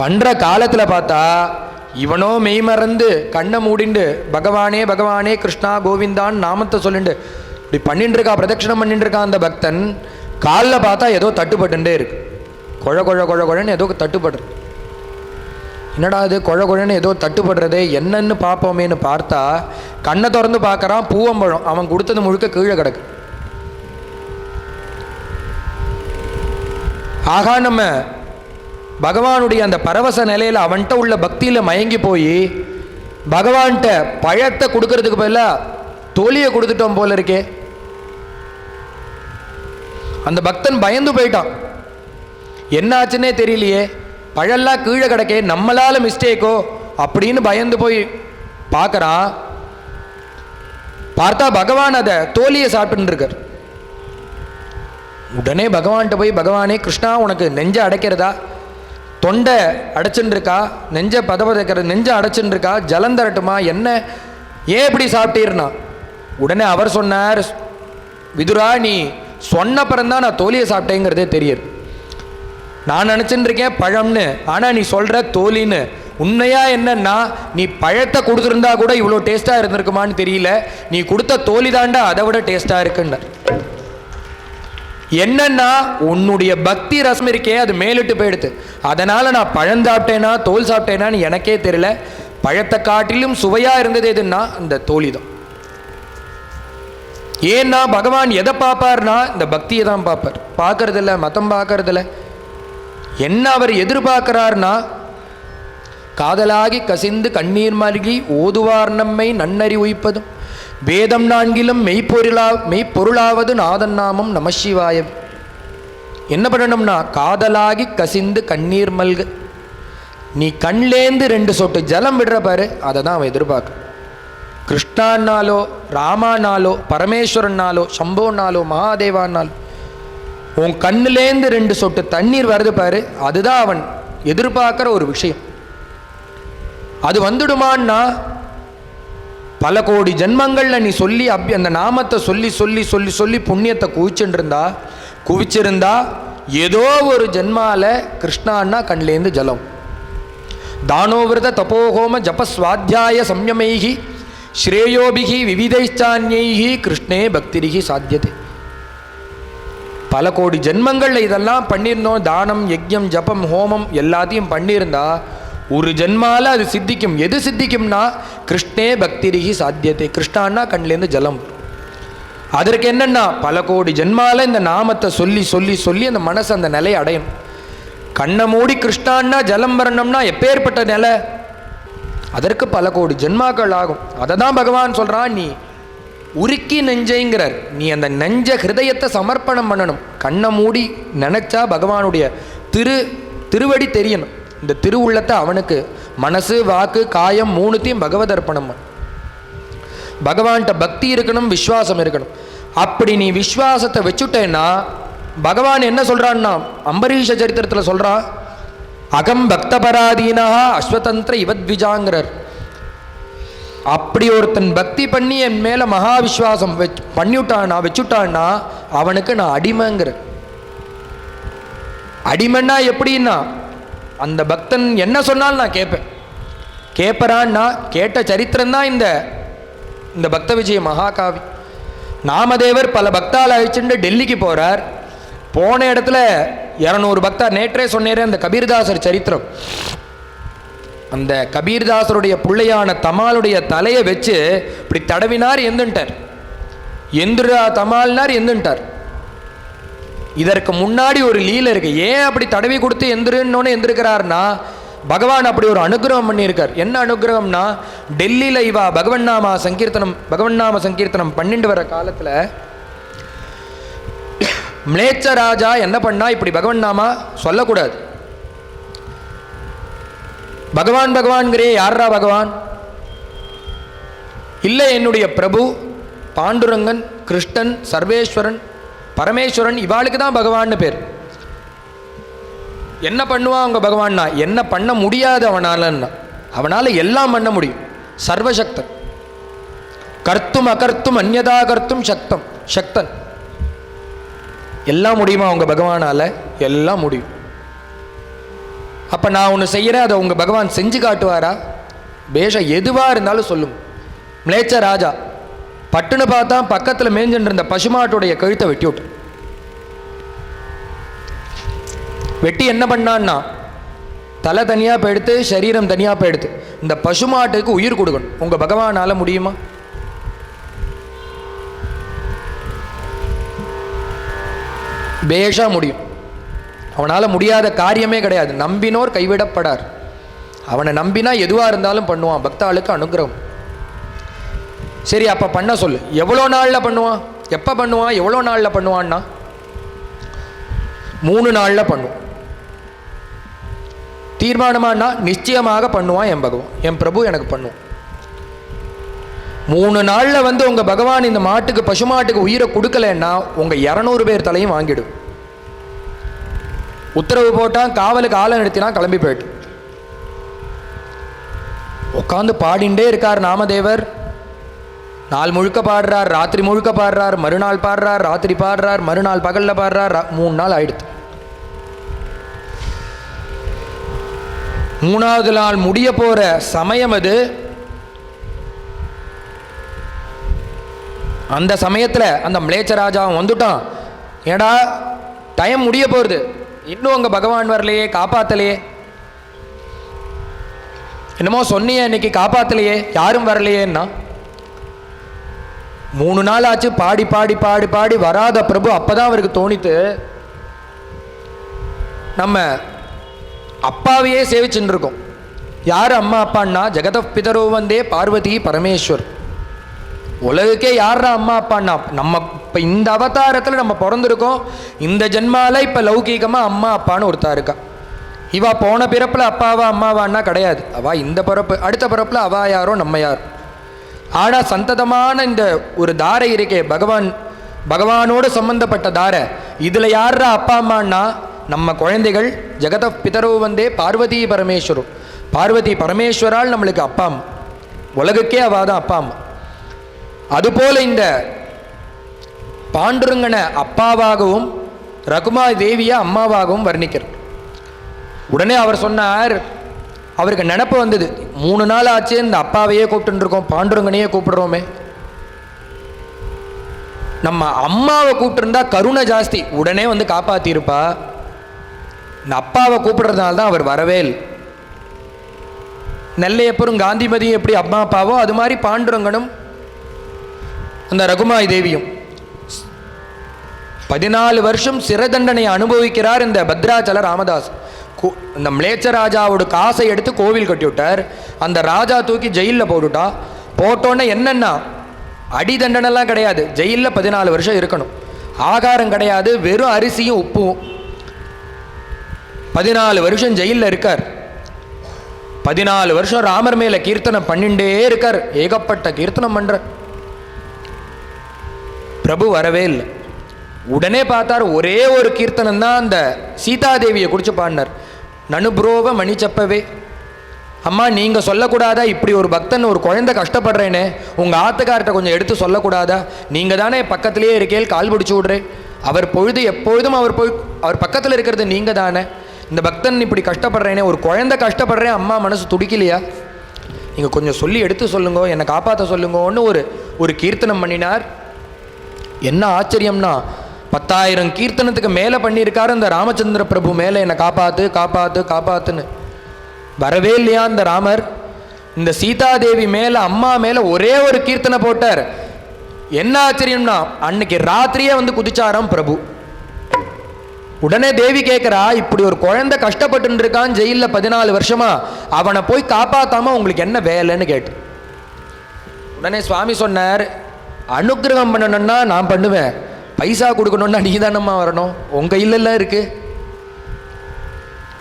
பண்ணுற காலத்தில் பார்த்தா இவனோ மெய்மறந்து கண்ணை மூடிண்டு பகவானே பகவானே கிருஷ்ணா கோவிந்தான்னு நாமத்தை சொல்லிண்டு இப்படி பண்ணிட்டு இருக்கா, பிரதட்சிணம் பண்ணிட்டு இருக்கான் அந்த பக்தன். காலில் பார்த்தா ஏதோ தட்டுப்பட்டுட்டே இருக்கு, குழன்னு ஏதோ தட்டுப்படுறது. என்னடா அது குழன்னு ஏதோ தட்டுப்படுறதே, என்னன்னு பார்ப்போமேன்னு பார்த்தா கண்ணை திறந்து பார்க்குறான், பூவம்பழம் அவன் கொடுத்தது முழுக்க கீழே கிடக்கு. ஆகா, நம்ம பகவானுடைய அந்த பரவச நிலையில் அவன்கிட்ட உள்ள பக்தியில் மயங்கி போய் பகவான்கிட்ட பழத்தை கொடுக்கறதுக்கு பதிலாக தோலியை கொடுத்துட்டோம் போல இருக்கே. அந்த பக்தன் பயந்து போயிட்டான், என்ன ஆச்சுன்னே தெரியலையே, பழெல்லாம் கீழே கிடக்கே, நம்மளால மிஸ்டேக்கோ அப்படின்னு பயந்து போய் பார்க்குறான். பார்த்தா பகவான் அதை தோலியை சாப்பிட்டுன்னு இருக்கார். உடனே பகவான்கிட்ட போய், பகவானே கிருஷ்ணா உனக்கு நெஞ்சை அடைக்கிறதா, தொண்டை அடைச்சுன்னு இருக்கா, நெஞ்சை பதப்பதைக்கிற நெஞ்சை அடைச்சுன்னு இருக்கா, ஜலம் தரட்டுமா, என்ன ஏன் இப்படி சாப்பிட்டீர்னா உடனே அவர் சொன்னார், விதுரா நீ சொன்ன பிறந்தான் நான் தோலியை சாப்பிட்டேங்கிறதே தெரியுது. நான் நினச்சிட்டு இருக்கேன் பழம்னு, ஆனால் நீ சொல்கிற தோலின்னு. உண்மையா என்னன்னா நீ பழத்தை கொடுத்துருந்தா கூட இவ்வளோ டேஸ்ட்டாக இருந்திருக்குமான்னு தெரியல, நீ கொடுத்த தோலி தாண்டா அதை விட டேஸ்ட்டாக இருக்குன்னு. என்னன்னா உன்னுடைய பக்தி ரசம் இருக்கே அது மேலிட்டு போயிடுது. அதனால் நான் பழம் சாப்பிட்டேனா தோல் சாப்பிட்டேனான்னு எனக்கே தெரியல. பழத்தை காட்டிலும் சுவையாக இருந்தது எதுன்னா அந்த தோலி தான். ஏன்னா பகவான் எதை பார்ப்பார்னா இந்த பக்தியை தான் பார்ப்பார். பார்க்கறதில்ல, மதம் பார்க்கறதில்ல. என்ன அவர் எதிர்பார்க்கிறார்னா, காதலாகி கசிந்து கண்ணீர் மல்கி ஓதுவார் நம்மை நன்னறி உய்ப்பதும் வேதம் நான்கிலும் மெய்ப்பொருளாவது நாதன் நாமம் நமசிவாயம். என்ன பண்ணணும்னா காதலாகி கசிந்து கண்ணீர் மல்க, நீ கண்லேந்து 2 சொட்டு ஜலம் விடுற பாரு, அதை தான் அவன் எதிர்பார்க்க. கிருஷ்ணான்னாலோ ராமானாலோ பரமேஸ்வரனாலோ சம்போனாலோ மகாதேவானாலோ உன் கண்ணுலேருந்து 2 சொட்டு தண்ணீர் வருது பாரு, அதுதான் அவன் எதிர்பார்க்குற ஒரு விஷயம். அது வந்துடுமான்னா பல கோடி ஜென்மங்களில் நீ சொல்லி அந்த நாமத்தை சொல்லி சொல்லி சொல்லி சொல்லி புண்ணியத்தை குவிச்சிருந்தா ஏதோ ஒரு ஜென்மால கிருஷ்ணான்னா கண்லேருந்து ஜலம். தானோவிரத தபோஹோம ஜபஸ்வாத்தியாய சம்யமைகி ஸ்ரேயோபிகி விவிதைச்சான்யைகி கிருஷ்ணே பக்திரிகி சாத்தியதே. பல கோடி ஜென்மங்களில் இதெல்லாம் பண்ணியிருந்தோம், தானம் யஜ்யம் ஜபம் ஹோமம் எல்லாத்தையும் பண்ணியிருந்தா ஒரு ஜென்மால அது சித்திக்கும். எது சித்திக்கும்னா கிருஷ்ணே பக்திரிகி சாத்தியத்தை, கிருஷ்ணான்னா கண்லேருந்து ஜலம். அதற்கு என்னன்னா பல கோடி ஜென்மால இந்த நாமத்தை சொல்லி சொல்லி சொல்லி அந்த மனசு அந்த நிலையை அடையணும். கண்ணை மூடி கிருஷ்ணான்னா ஜலம் வரணும்னா எப்பேற்பட்ட நிலை, அதற்கு பல கோடி ஜென்மாக்கள் ஆகும். அதை தான் பகவான் சொல்கிறான், நீ உருக்கி நெஞ்சைங்கிறார். நீ அந்த நெஞ்ச ஹிருதயத்தை சமர்ப்பணம் பண்ணணும். கண்ணை மூடி நினச்சா பகவானுடைய திருவடி தெரியணும். இந்த திருவுள்ளத்தை அவனுக்கு மனசு வாக்கு காயம் 3த்தையும் பகவத் அர்ப்பணம். பகவான்கிட்ட பக்தி இருக்கணும், விஸ்வாசம் இருக்கணும். அப்படி நீ விஸ்வாசத்தை வச்சுட்டேன்னா பகவான் என்ன சொல்கிறான்னா அம்பரீஷ சரித்திரத்தில் சொல்கிறான், அகம் பக்தபராதீனா அஸ்வதந்திர இவத்விஜாங்கிறார். அப்படி ஒருத்தன் பக்தி பண்ணி என் மேலே மகா விஸ்வாசம் வச்சுட்டான்னா அவனுக்கு நான் அடிமைங்கிற. அடிமைன்னா எப்படின்னா அந்த பக்தன் என்ன சொன்னாலும் நான் கேட்பறான்னா கேட்ட சரித்திரம் தான் இந்த பக்த விஜய மகாகாவி. நாமதேவர் பல பக்தால் அழிச்சுட்டு டெல்லிக்கு போகிறார். போன இடத்துல 200 பக்தா, நேற்றே சொன்னேன் அந்த கபீர்தாசர் சரித்திரம். அந்த கபீர்தாசருடைய பிள்ளையான தமாலுடைய தலையை வச்சு இப்படி தடவினார், எந்துட்டார். எந்திரா தமால்னார், எந்துட்டார். இதற்கு முன்னாடி ஒரு லீலை இருக்கு. ஏன் அப்படி தடவி கொடுத்து எந்திரன்னு எந்திருக்கிறார்னா பகவான் அப்படி ஒரு அனுகிரகம் பண்ணியிருக்கார். என்ன அனுகிரகம்னா டெல்லியில் இவா பகவன் நாம சங்கீர்த்தனம் பண்ணிட்டு வர காலத்தில் மிளேச்ச ராஜா என்ன பண்ணா, இப்படி பகவன் நாமா சொல்லக்கூடாது. பகவான் பகவான்கிறே, யாரா பகவான்? இல்லை, என்னுடைய பிரபு பாண்டுரங்கன், கிருஷ்ணன், சர்வேஸ்வரன், பரமேஸ்வரன், இவாளுக்கு தான் பகவான்னு பேர். என்ன பண்ணுவான் அவங்க பகவான்னா? என்ன பண்ண முடியாது அவனால் எல்லாம் பண்ண முடியும். சர்வசக்தன், கர்த்தும் அகர்த்தும் அந்யதா கர்த்தும் சக்தன். எல்லாம் முடியுமா அவங்க பகவானால்? எல்லாம் முடியும். அப்போ நான் ஒன்று செய்கிறேன், அதை உங்கள் பகவான் செஞ்சு காட்டுவாரா? பேஷம் எதுவாக இருந்தாலும் சொல்லுங்க. மிளேச்ச ராஜா பட்டுன்னு பார்த்தா பக்கத்தில் மேய்ஞ்சுட்டு இருந்த பசுமாட்டுடைய கழுத்தை வெட்டி என்ன பண்ணான்னா தலை தனியாக போயிடுத்து, சரீரம் தனியாக போயிடுத்து. இந்த பசுமாட்டுக்கு உயிர் கொடுக்கணும். உங்கள் பகவானால் முடியுமா? பேஷா முடியும். அவனால் முடியாத காரியமே கிடையாது. நம்பினோர் கைவிடப்படார். அவனை நம்பினா எதுவாக இருந்தாலும் பண்ணுவான். பக்தாளுக்கு அனுகிரகம். சரி, அப்போ பண்ண சொல்லு. எவ்வளோ நாளில் பண்ணுவான்? எப்போ பண்ணுவான்? எவ்வளோ நாளில் பண்ணுவான்னா 3 நாளில் பண்ணுவான். தீர்மானமானா நிச்சயமாக பண்ணுவான் என் பகவான், என் பிரபு எனக்கு பண்ணுவான். 3 நாளில் உங்கள் பகவான் இந்த மாட்டுக்கு பசுமாட்டுக்கு உயிரை கொடுக்கலன்னா உங்கள் 200 பேர் தலையும் வாங்கிடும். உத்தரவு போட்டான், காவலுக்கு ஆளை நிறுத்தினா கிளம்பி போயிட்டு உட்காந்து பாடிண்டே இருக்கார் நாமதேவர். நாள் முழுக்க பாடுறார், ராத்திரி முழுக்க பாடுறார், மறுநாள் பாடுறார், ராத்திரி பாடுறார், மறுநாள் பகலில் பாடுறார். 3 நாள் ஆயிடுது. 3வது நாள் முடிய போகிற சமயம் அது. அந்த சமயத்தில் அந்த மிலேச்சராஜாவும் வந்துட்டான். ஏடா டைம் முடிய போகிறது, இன்னும் அங்கே பகவான் வரலையே, காப்பாற்றலையே, என்னமோ சொன்னியே இன்னைக்கு காப்பாற்றலையே, யாரும் வரலையேன்னா. 3 நாள் ஆச்சு, பாடி பாடி பாடி பாடி வராத பிரபு. அப்போதான் அவருக்கு தோணித்து, நம்ம அப்பாவையே சேவிச்சுட்டு இருக்கோம். யார் அம்மா அப்பான்னா, ஜெகத பிதரோ வந்தே பார்வதி பரமேஸ்வர். உலகுக்கே யாரா அம்மா அப்பான்னா, நம்ம இப்போ இந்த அவதாரத்தில் நம்ம பிறந்திருக்கோம். இந்த ஜென்மால இப்போ லௌகீகமாக அம்மா அப்பான்னு ஒருத்தா இருக்கா. இவா போன பிறப்பில் அப்பாவா அம்மாவான்னா கிடையாது. அவள் இந்த பிறப்பு, அடுத்த பிறப்பில் அவா யாரோ நம்ம யார். ஆனால் சந்ததமான இந்த ஒரு தாரை இருக்கே, பகவானோடு சம்பந்தப்பட்ட தாரை, இதில் யாரா அப்பா அம்மான்னா நம்ம குழந்தைகள். ஜெகத பிதரோ வந்தே பார்வதி பரமேஸ்வரம். பார்வதி பரமேஸ்வரால் நம்மளுக்கு அப்பா அம்மா, உலகுக்கே அவள் தான் அப்பா அம்மா. அதுபோல இந்த பாண்டுரங்கனை அப்பாவாகவும் ரகுமா தேவியை அம்மாவாகவும் வர்ணிக்கிறார். உடனே அவர் சொன்னார், அவருக்கு நினப்பு வந்தது, 3 நாள் ஆச்சு இந்த அப்பாவையே கூப்பிட்டுருக்கோம், பாண்டுரங்கனையே கூப்பிடுறோமே, நம்ம அம்மாவை கூப்பிட்டுருந்தா கருணை ஜாஸ்தி, உடனே வந்து காப்பாற்றிருப்பா. இந்த அப்பாவை கூப்பிடுறதுனால தான் அவர் வரவே இல்லை. நெல்லையப்பரும் காந்திமதியும் எப்படி அம்மா அப்பாவோ அது மாதிரி பாண்டுரங்கனும் அந்த ரகுமாய் தேவியும் 14 வருஷம் சிறை தண்டனை அனுபவிக்கிறார் இந்த பத்ராச்சல ராமதாஸ். இந்த மிலேச்சராஜாவோட காசை எடுத்து கோவில் கட்டி விட்டார். அந்த ராஜா தூக்கி ஜெயிலில் போட்டுட்டா. போட்டோன்னே என்னன்னா அடி தண்டனைலாம் கிடையாது, ஜெயிலில் 14 வருஷம் இருக்கணும். ஆகாரம் கிடையாது, வெறும் அரிசியும் உப்பும். 14 வருஷம் ஜெயிலில் இருக்கார். 14 வருஷம் ராமர் மேலே கீர்த்தனம் பண்ணிண்டே இருக்கார். ஏகப்பட்ட கீர்த்தனம் பண்ற. பிரபு வரவே இல்லை. உடனே பார்த்தார், ஒரே ஒரு கீர்த்தனம் தான் அந்த சீதாதேவியை குறித்து பாடினார். நனுப்ரோவ மணி சப்பவே, அம்மா நீங்கள் சொல்லக்கூடாதா, இப்படி ஒரு பக்தன் ஒரு குழந்தை கஷ்டப்படுறேன்னு உங்கள் ஆத்துக்கார்ட்ட கொஞ்சம் எடுத்து சொல்லக்கூடாதா? நீங்கள் தானே பக்கத்திலே இருக்கேள், கால் பிடிச்சி விட்றேன். அவர் பொழுது எப்பொழுதும் அவர் பக்கத்தில் இருக்கிறது நீங்கள் தானே. இந்த பக்தன் இப்படி கஷ்டப்படுறேனே, ஒரு குழந்தை கஷ்டப்படுறேன், அம்மா மனசு துடிக்கலையா? நீங்கள் கொஞ்சம் சொல்லி எடுத்து சொல்லுங்கோ, என்னை காப்பாற்ற சொல்லுங்கன்னு ஒரு கீர்த்தனம் பண்ணினார். என்ன ஆச்சரியம்னா 10,000 கீர்த்தனத்துக்கு மேலே பண்ணியிருக்காரு அந்த ராமச்சந்திர பிரபு மேலே, என்னை காப்பாற்று காப்பாற்று காப்பாற்றுன்னு. வரவே இல்லையா இந்த ராமர்? இந்த சீதாதேவி மேலே, அம்மா மேலே ஒரே ஒரு கீர்த்தனை போட்டார். என்ன ஆச்சரியம்னா அன்னைக்கு ராத்திரியே வந்து குதிச்சாராம் பிரபு. உடனே தேவி கேட்குறா, இப்படி ஒரு குழந்தை கஷ்டப்பட்டு இருக்கான் ஜெயிலில் 14 வருஷமா, அவனை போய் காப்பாற்றாம உங்களுக்கு என்ன வேலைன்னு கேட்டு. உடனே சுவாமி சொன்னார், அனுக்கிரகம் பண்ணணும்னா நான் பண்ணுவேன், பைசா கொடுக்கணும்னா நீ தானம்மா வரணும், உங்க கையிலெல்லாம் இருக்கு.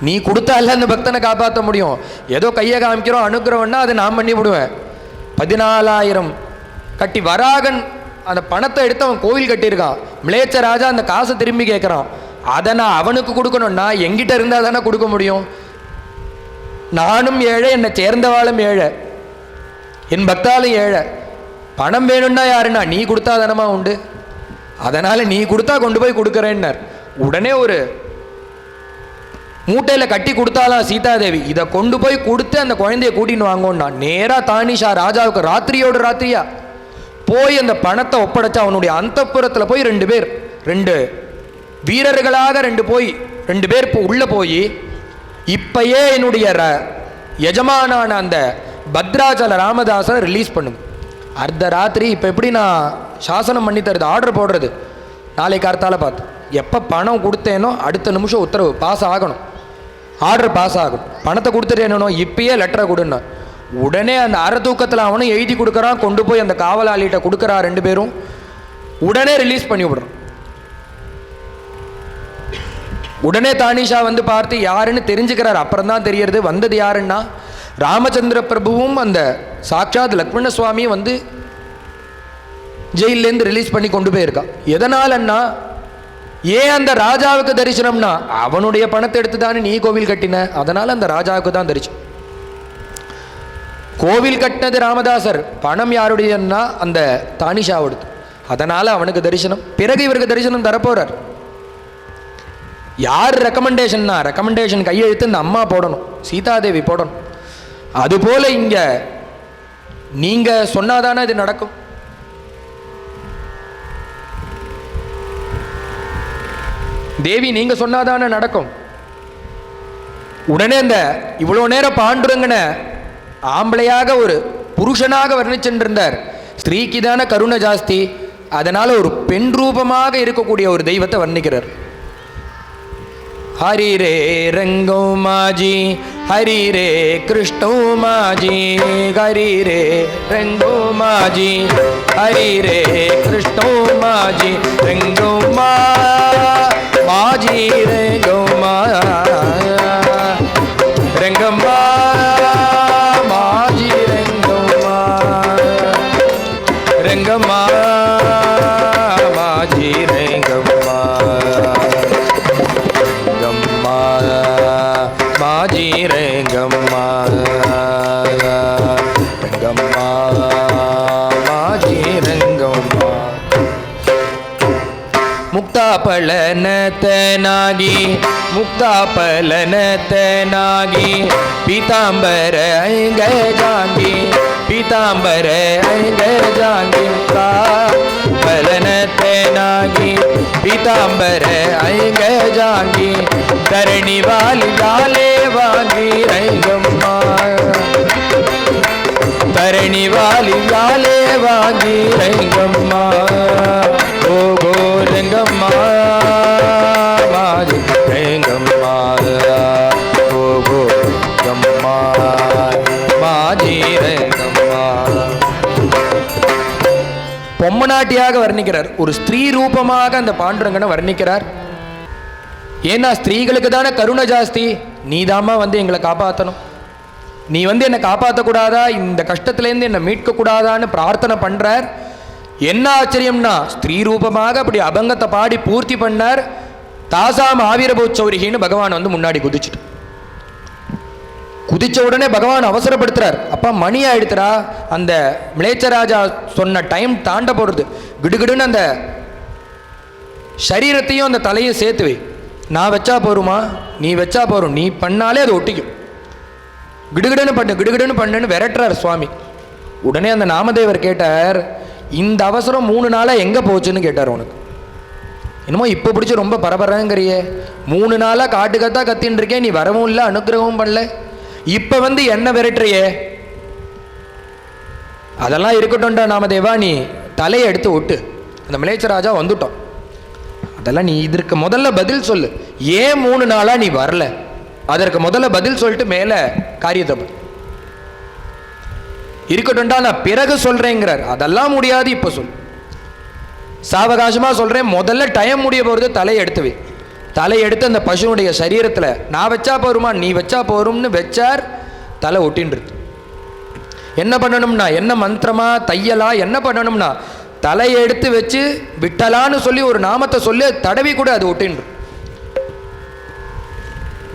நீ கொடுத்தால அந்த பக்தனை காப்பாற்ற முடியும். ஏதோ கையை காமிக்கிறோம் அனுக்கிரகம்னா அதை நான் பண்ணி விடுவேன். 14,000 கட்டி வராகன் அந்த பணத்தை எடுத்து அவன் கோவில் கட்டியிருக்கான். மிலேச்ச ராஜா அந்த காசை திரும்பி கேட்குறான். அதை நான் அவனுக்கு கொடுக்கணும்னா எங்கிட்ட இருந்தால் தானே கொடுக்க முடியும். நானும் ஏழை, என்னை சேர்ந்தவாளும் ஏழை, என் பக்தாலும் ஏழை. பணம் வேணும்னா யாருன்னா நீ கொடுத்தா தானமா உண்டு, அதனால் நீ கொடுத்தா கொண்டு போய் கொடுக்குறேன்னார். உடனே ஒரு மூட்டையில் கட்டி கொடுத்தாலாம் சீதாதேவி. இதை கொண்டு போய் கொடுத்து அந்த குழந்தைய கூட்டின்னு வாங்கோன்னா நேராக தானிஷா ராஜாவுக்கு ராத்திரியோடு ராத்திரியா போய் அந்த பணத்தை ஒப்படைச்சா. அவனுடைய அந்தப்புறத்தில் போய் 2 பேர், 2 வீரர்களாக 2 பேர் உள்ளே போய், இப்பயே என்னுடைய எஜமானான அந்த பத்ராச்சல ராமதாசரை ரிலீஸ் பண்ணுங்க. அர்த்த ராத்திரி இப்போ எப்படி நான் சாசனம் பண்ணி தருது, ஆர்டர் போடுறது, நாளை கார்த்தால பார்த்து எப்போ பணம் கொடுத்தேனோ அடுத்த நிமிஷம் உத்தரவு பாஸ் ஆகணும், ஆர்டர் பாஸ் ஆகணும். பணத்தை கொடுத்துட்டேனோ இப்பயே லெட்டரை கொடுன்னா. உடனே அந்த அரை தூக்கத்தில் அவனும் எழுதி கொடுக்குறான், கொண்டு போய் அந்த காவலாளிகிட்ட கொடுக்குறா. 2 பேரும் உடனே ரிலீஸ் பண்ணி விடுறான். உடனே தானிஷா வந்து பார்த்து யாருன்னு தெரிஞ்சுக்கிறார். அப்புறம் தான் தெரியறது வந்தது யாருன்னா ராமச்சந்திர பிரபுவும் அந்த சாட்சாத் லக்ஷ்மண சுவாமியும் வந்து ஜெயிலேருந்து ரிலீஸ் பண்ணி கொண்டு போயிருக்கா. எதனாலன்னா, ஏன் அந்த ராஜாவுக்கு தரிசனம்னா அவனுடைய பணத்தை எடுத்து தானே நீ கோவில் கட்டின, அதனால அந்த ராஜாவுக்கு தான் தரிசனம். கோவில் கட்டினது ராமதாசர், பணம் யாருடையன்னா அந்த தானிஷாவோடது. அதனால் அவனுக்கு தரிசனம், பிறகு இவருக்கு தரிசனம் தரப்போறார். யார் ரெக்கமெண்டேஷன்னா, ரெக்கமெண்டேஷன் கையெழுத்து இந்த அம்மா போடணும், சீதாதேவி போடணும். அதுபோல இங்க நீங்க சொன்னாதானே இது நடக்கும். தேவி நீங்க சொன்னாதானே நடக்கும். உடனே அந்த இவ்வளோ நேரம் பாண்டுரங்கனை ஆம்பளையாக ஒரு புருஷனாக வர்ணிச்சென்றிருந்தார். ஸ்திரீக்கு தானே கருணை ஜாஸ்தி, அதனால ஒரு பெண் ரூபமாக இருக்கக்கூடிய ஒரு தெய்வத்தை வர்ணிக்கிறார். ஹரி ரே ரங்கோ மாஜி, ஹரி ரே கிருஷ்ணோ மாஜி, ஹரி ரே ரங்கோ மாஜி, ஹரி ரே கிருஷ்ணோ மாஜி, ரங்கோ மாஜி, ரங்கோ ரங்கம்மா மாஜி, ரங்கம்மா ரங்கம்மா மாஜி, ரங்கம்மா ரங்கம்மா மாஜி, ரங்கம்மா ரங்கம்மா மாஜி, ரங்கம்மா. ಮುಕ್ತಾಪಲನತನಾಗಿ ಮುಕ್ತಾಪಲನತನಾಗಿ ಪೀತಾಂಬರ ಅಂಗ ಜಾಂಗಿ ಪೀತಾಂಬರ ಅಂಗ ಜಾಂಗಿ ಮುಕ್ತಾಪಲನತನಾಗಿ ಪೀತಾಂಬರ ಅಂಗ ಜಾಂಗಿ ತರಣಿ ವಾಲಿ ಲಾಲೆ ವಾಗಿ ರಂಗಮ್ಮ ತರಣಿ ವಾಲಿ ಲಾಲೆ ವಾಗಿ ರಂಗಮ್ಮ ಓ ಗೋ ರಂಗಮ್ಮ ಮಾಜಿ ರಂಗಮ್ಮ ಓ ಗೋ ರಂಗಮ್ಮ மாஜி ರಂಗಮ್ಮ. பொம்மநாட்டியாக வர்ணிக்கிறார், ஒரு ஸ்திரீ ரூபமாக அந்த பாண்டுரங்கனை வர்ணிக்கிறார். ஏன்னா ஸ்திரீகளுக்கு தானே கருணை ஜாஸ்தி, நீதாம்மா வந்து எங்களை காப்பாற்றணும், நீ வந்து என்னை காப்பாற்றக்கூடாதா, இந்த கஷ்டத்துலேருந்து என்னை மீட்கக்கூடாதான்னு பிரார்த்தனை பண்ணுறார். என்ன ஆச்சரியம்னா ஸ்திரீ ரூபமாக அப்படி அபங்கத்தை பாடி பூர்த்தி பண்ணார். தாசாம் ஆவிரபோச்சௌரிகின்னு பகவான் வந்து முன்னாடி குதிச்சுட்டு, குதிச்ச உடனே பகவான் அவசரப்படுத்துறார். அப்பா மணி ஆயிடுத்துறா, அந்த மிளேச்சராஜா சொன்ன டைம் தாண்ட போடுறது, கிடுகிடுன்னு அந்த சரீரத்தையும் அந்த தலையும் சேர்த்து வை, நான் வச்சா போருமா, நீ வச்சா போரும், நீ பண்ணாலே அது ஒட்டிக்கும், கிடுகிடுன்னு பண்ணு கிடுகிடுன்னு பண்ணுன்னு விரட்டுறார் சுவாமி. உடனே அந்த நாமதேவர் கேட்டார், இந்த அவசரம் 3 நாளாக எங்கே போச்சுன்னு கேட்டார். உனக்கு என்னமோ இப்போ பிடிச்சி ரொம்ப பரபரங்கிறியே, 3 நாளாக காட்டு கத்தா கத்தின்னு இருக்கேன், நீ வரவும் இல்லை அனுகிரகமும் பண்ணல, இப்போ வந்து என்ன விரட்டுறியே. அதெல்லாம் இருக்கட்டும்டா நாமதேவா, நீ தலையை எடுத்து விட்டு, அந்த மிளேச்சராஜா வந்துட்டோம், அதெல்லாம் நீ இதற்கு முதல்ல பதில் சொல்லு, ஏன் 3 நாளாக நீ வரல, அதற்கு முதல்ல பதில் சொல்லிட்டு மேலே காரியத்தை இருக்கட்டும்டா நான் பிறகு சொல்றேங்கிறார். அதெல்லாம் முடியாது, இப்போ சொல், சாவகாசமா சொல்றேன், முதல்ல டைம் முடிய போறது, தலையை எடுத்து வை, தலை எடுத்து அந்த பசுனுடைய சரீரத்தில் நான் வச்சா போருமா, நீ வச்சா போரும்னு வச்சார். தலை ஒட்டின்றது. என்ன பண்ணணும்னா, என்ன மந்திரமா தையலா என்ன பண்ணணும்னா, தலையை எடுத்து வச்சு விட்டலான்னு சொல்லி ஒரு நாமத்தை சொல்லி தடவி கூட அது ஒட்டின்று